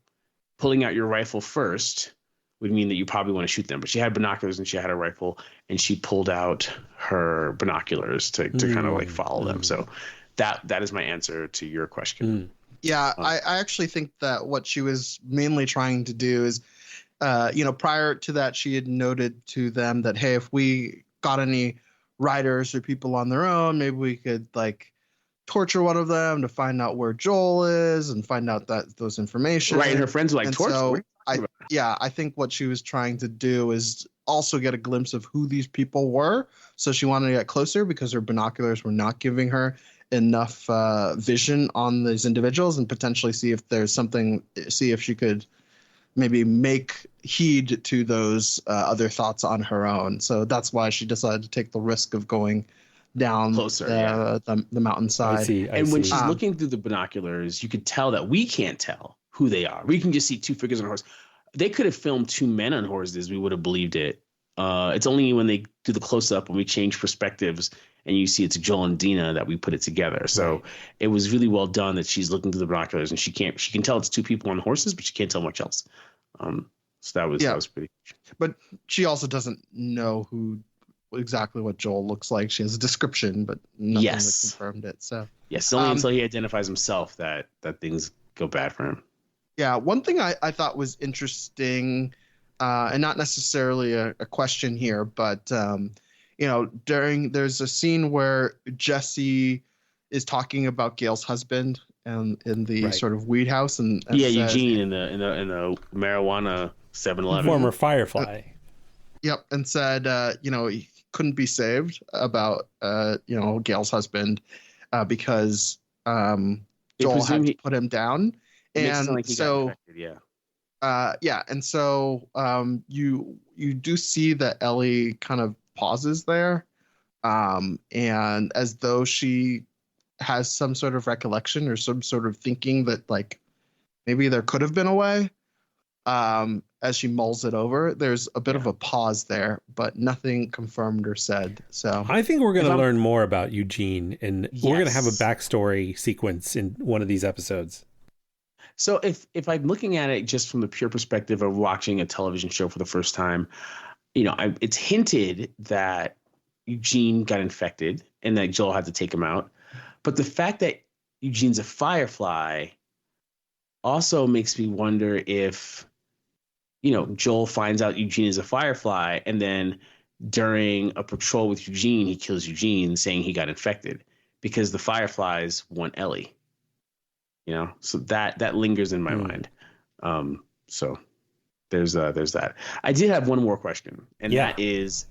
pulling out your rifle first would mean that you probably want to shoot them. But she had binoculars and she had a rifle, and she pulled out her binoculars to kind of like follow them. So that is my answer to your question. Yeah, I actually think that what she was mainly trying to do is, prior to that, she had noted to them that, hey, if we got any riders or people on their own, maybe we could like torture one of them to find out where Joel is and find out those information. Right, and her friends were like, torture? So I think what she was trying to do is also get a glimpse of who these people were. So she wanted to get closer because her binoculars were not giving her enough vision on these individuals, and potentially see if there's something, see if she could maybe make heed to those other thoughts on her own. So that's why she decided to take the risk of going down closer, the mountainside. I see. When she's looking through the binoculars, you could tell that we can't tell who they are. We can just see two figures on a horse. They could have filmed two men on horses. We would have believed it. It's only when they do the close-up, when we change perspectives and you see it's Joel and Dina, that we put it together. So it was really well done that she's looking through the binoculars and she can tell it's two people on horses, but she can't tell much else. So that was pretty. But she also doesn't know exactly what Joel looks like. She has a description, but nothing that confirmed it. So yes, only until he identifies himself that things go bad for him. Yeah, one thing I thought was interesting, and not necessarily a question here, but there's a scene where Jesse is talking about Gail's husband and in the sort of weed house, and says, Eugene in the marijuana 7-Eleven, former Firefly. Yep, and said he couldn't be saved about Gail's husband because Joel had to put him down. And so, and so you do see that Ellie kind of pauses there, and as though she has some sort of recollection or some sort of thinking that like maybe there could have been a way. As she mulls it over, there's a bit of a pause there, but nothing confirmed or said. So I think we're going to learn more about Eugene, and we're going to have a backstory sequence in one of these episodes. So if I'm looking at it just from the pure perspective of watching a television show for the first time, it's hinted that Eugene got infected and that Joel had to take him out. But the fact that Eugene's a Firefly also makes me wonder if, Joel finds out Eugene is a Firefly, and then during a patrol with Eugene, he kills Eugene, saying he got infected because the Fireflies want Ellie. So that lingers in my mind. So there's that. I did have one more question, and that is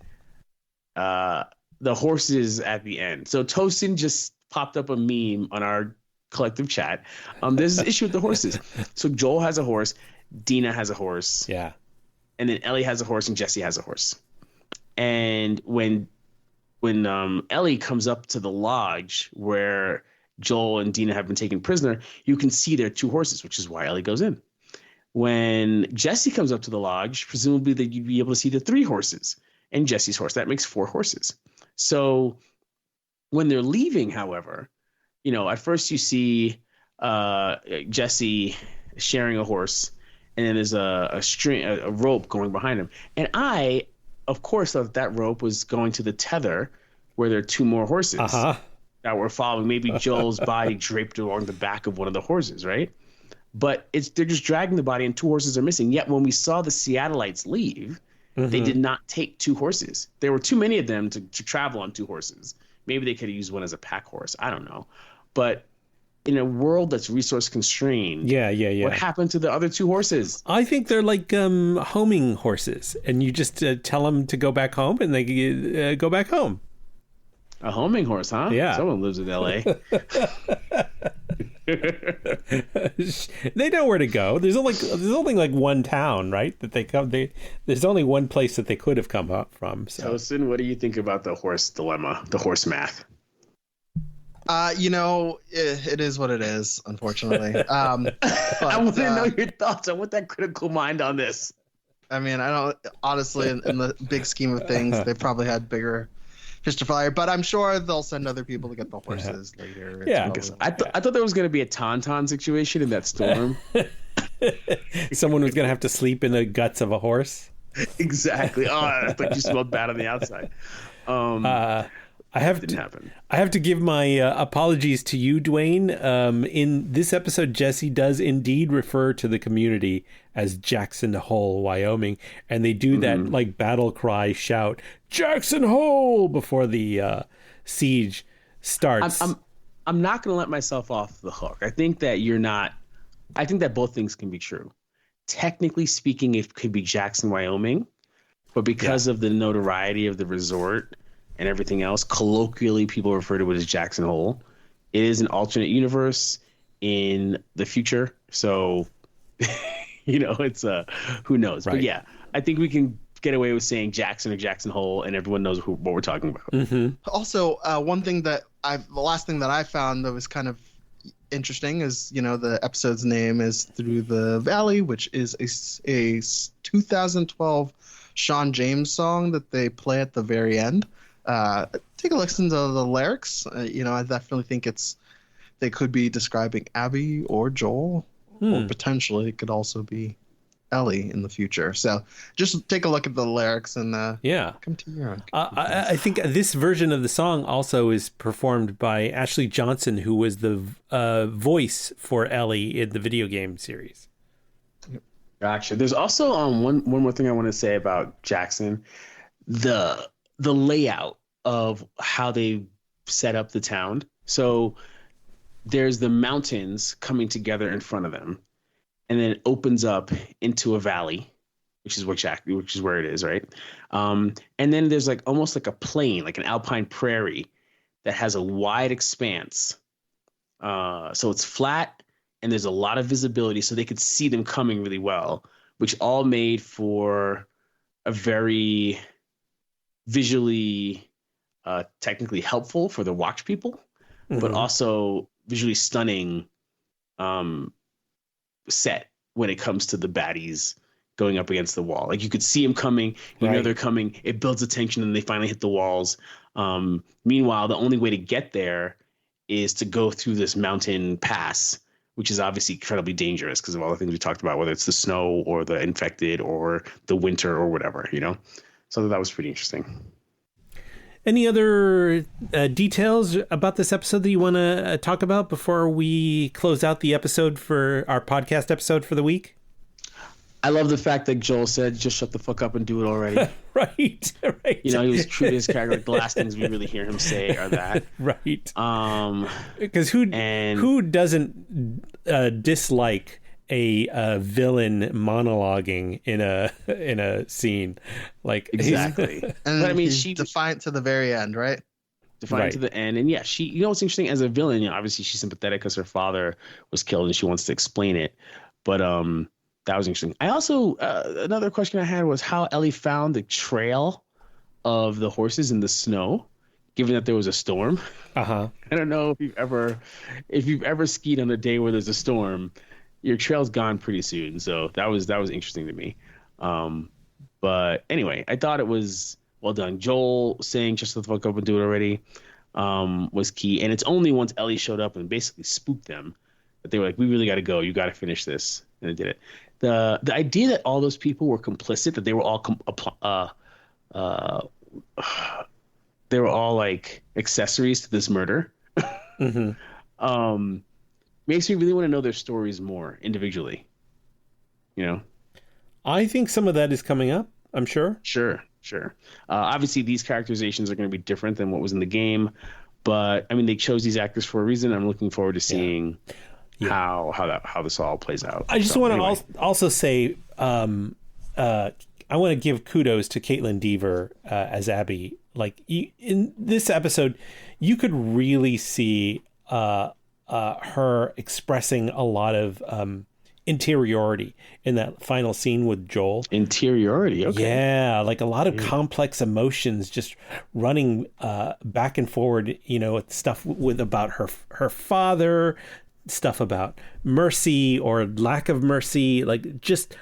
the horses at the end. So Tosin just popped up a meme on our collective chat. There's this issue with the horses. So Joel has a horse, Dina has a horse, and then Ellie has a horse, and Jesse has a horse. And when Ellie comes up to the lodge where Joel and Dina have been taken prisoner, you can see their two horses, which is why Ellie goes in. When Jesse comes up to the lodge, presumably that you'd be able to see the three horses and Jesse's horse. That makes four horses. So When they're leaving, however, at first you see Jesse sharing a horse, and then there's a rope going behind him. And I, of course, thought that rope was going to the tether where there are two more horses that were following. Maybe Joel's body draped along the back of one of the horses, right? But they're just dragging the body, and two horses are missing. Yet when we saw the Seattleites leave, they did not take two horses. There were too many of them to travel on two horses. Maybe they could have used one as a pack horse. I don't know. But in a world that's resource constrained, what happened to the other two horses? I think they're like homing horses, and you just tell them to go back home, and they go back home. A homing horse, huh? Yeah. Someone lives in L.A. They know where to go. There's only like one town, right? That they come. There's only one place that they could have come up from. So, Tosin, what do you think about the horse dilemma, the horse math? It is what it is, unfortunately. But, I want to know your thoughts. I want that critical mind on this. I mean, I don't honestly, in the big scheme of things, they probably had bigger fish to fry, but I'm sure they'll send other people to get the horses later. I thought there was going to be a tauntaun situation in that storm. Someone was going to have to sleep in the guts of a horse. Exactly. Oh, I thought you smelled bad on the outside. I have to give my apologies to you, Dwayne. In this episode, Jesse does indeed refer to the community as Jackson Hole, Wyoming, and they do that like battle cry shout, Jackson Hole, before the siege starts. I'm not going to let myself off the hook. I think that both things can be true. Technically speaking, it could be Jackson, Wyoming, but because of the notoriety of the resort and everything else, colloquially people refer to it as Jackson Hole. It is an alternate universe in the future, so it's who knows. Right. But yeah, I think we can get away with saying Jackson or Jackson Hole, and everyone knows what we're talking about. Also, the last thing that I found that was kind of interesting is the episode's name is Through the Valley, which is a 2012 Sean James song that they play at the very end. Take a listen to the lyrics. I definitely think they could be describing Abby or Joel, or potentially it could also be Ellie in the future. So just take a look at the lyrics and come to your own. I think this version of the song also is performed by Ashley Johnson, who was the voice for Ellie in the video game series. Gotcha. There's also one more thing I want to say about Jackson. The layout of how they set up the town. So there's the mountains coming together in front of them, and then it opens up into a valley, which is where it is, right? And then there's like almost like a plain, like an alpine prairie that has a wide expanse. So it's flat and there's a lot of visibility, so they could see them coming really well, which all made for a very visually technically helpful for the watch people, but also visually stunning set when it comes to the baddies going up against the wall. Like you could see them coming, know they're coming, it builds the tension, and they finally hit the walls. Meanwhile, the only way to get there is to go through this mountain pass, which is obviously incredibly dangerous because of all the things we talked about, whether it's the snow or the infected or the winter or whatever, So that was pretty interesting. Any other details about this episode that you want to talk about before we close out the episode for our podcast episode for the week? I love the fact that Joel said, just shut the fuck up and do it already. Right. He was true to his character. Like, the last things we really hear him say are that. Right. Because who doesn't dislike a villain monologuing in a scene, like exactly. And but I mean, she defiant to the very end, right? Defiant to the end, and yeah, she. What's interesting as a villain, obviously she's sympathetic because her father was killed, and she wants to explain it. But that was interesting. I also another question I had was how Ellie found the trail of the horses in the snow, given that there was a storm. I don't know if you've ever skied on a day where there's a storm. Your trail's gone pretty soon, so that was interesting to me. But anyway, I thought it was well done. Joel saying just the fuck up and do it already. was key. And it's only once Ellie showed up and basically spooked them that they were like, we really got to go. You got to finish this. And they did it. The idea that all those people were complicit, that they were all they were all like accessories to this murder, makes me really want to know their stories more individually. You know, I think some of that is coming up. I'm sure. Sure. Obviously, these characterizations are going to be different than what was in the game, but I mean, they chose these actors for a reason. I'm looking forward to seeing how this all plays out. I just want to also say, I want to give kudos to Caitlin Dever as Abby. Like in this episode, you could really see her expressing a lot of interiority in that final scene with Joel. Interiority, okay. Yeah, like a lot of complex emotions just running back and forward, you know, stuff about her father, stuff about mercy or lack of mercy, like just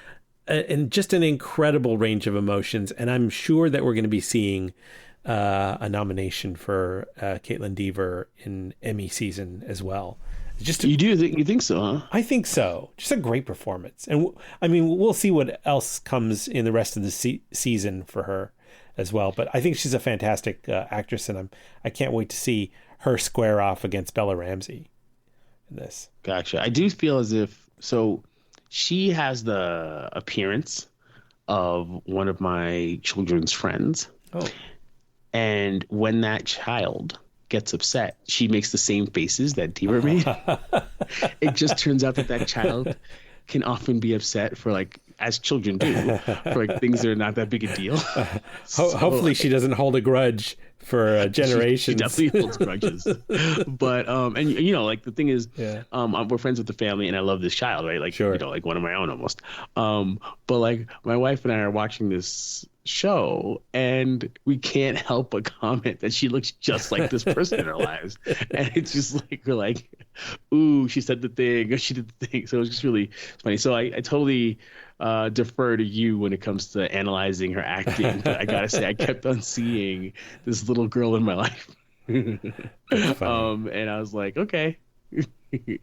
an incredible range of emotions. And I'm sure that we're going to be seeing a nomination for Caitlin Dever in Emmy season as well. You think so, huh? I think so. Just a great performance. And I mean, we'll see what else comes in the rest of the season for her as well. But I think she's a fantastic actress, and I can't wait to see her square off against Bella Ramsey in this. Gotcha. I do feel as if, so she has the appearance of one of my children's friends. Oh. And when that child gets upset, she makes the same faces that Dever made. It just turns out that child can often be upset for, like, as children do, for like things that are not that big a deal. Hopefully she doesn't hold a grudge for generations. She definitely holds grudges. But and you know, like the thing is, we're friends with the family, and I love this child, right? Like, you know, like one of my own almost. But like my wife and I are watching this show, and we can't help but comment that she looks just like this person in our lives, and it's just like we're like, ooh, she said the thing, or she did the thing. So it was just really funny. So I totally defer to you when it comes to analyzing her acting, but I gotta say, I kept on seeing this little girl in my life. And I was like, okay,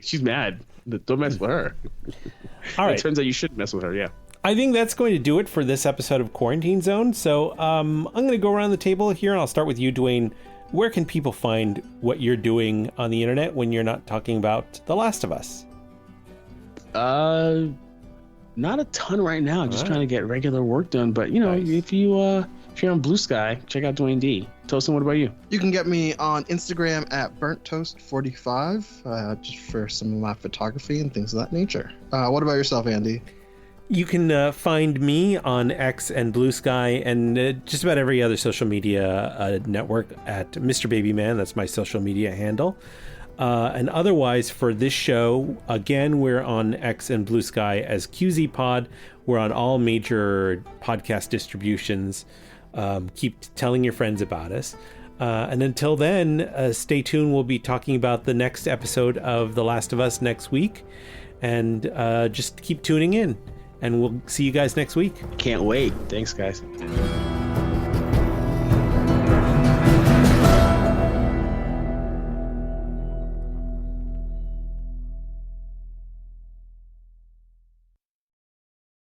she's mad. Don't mess with her. All right. It turns out you shouldn't mess with her. Yeah. I think that's going to do it for this episode of Quarantine Zone. So I'm going to go around the table here, and I'll start with you, Dwayne. Where can people find what you're doing on the internet when you're not talking about The Last of Us? Not a ton right now. Just trying to get regular work done. But you know, if you're on Blue Sky, check out Dwayne D. Tosin, what about you? You can get me on Instagram at burnttoast45, just for some of my photography and things of that nature. What about yourself, Andy? You can find me on X and Blue Sky and just about every other social media network at Mr. Babyman. That's my social media handle. And otherwise, for this show, again, we're on X and Blue Sky as QZ Pod. We're on all major podcast distributions. Keep telling your friends about us. And until then, stay tuned. We'll be talking about the next episode of The Last of Us next week. And just keep tuning in. And we'll see you guys next week. Can't wait. Thanks, guys.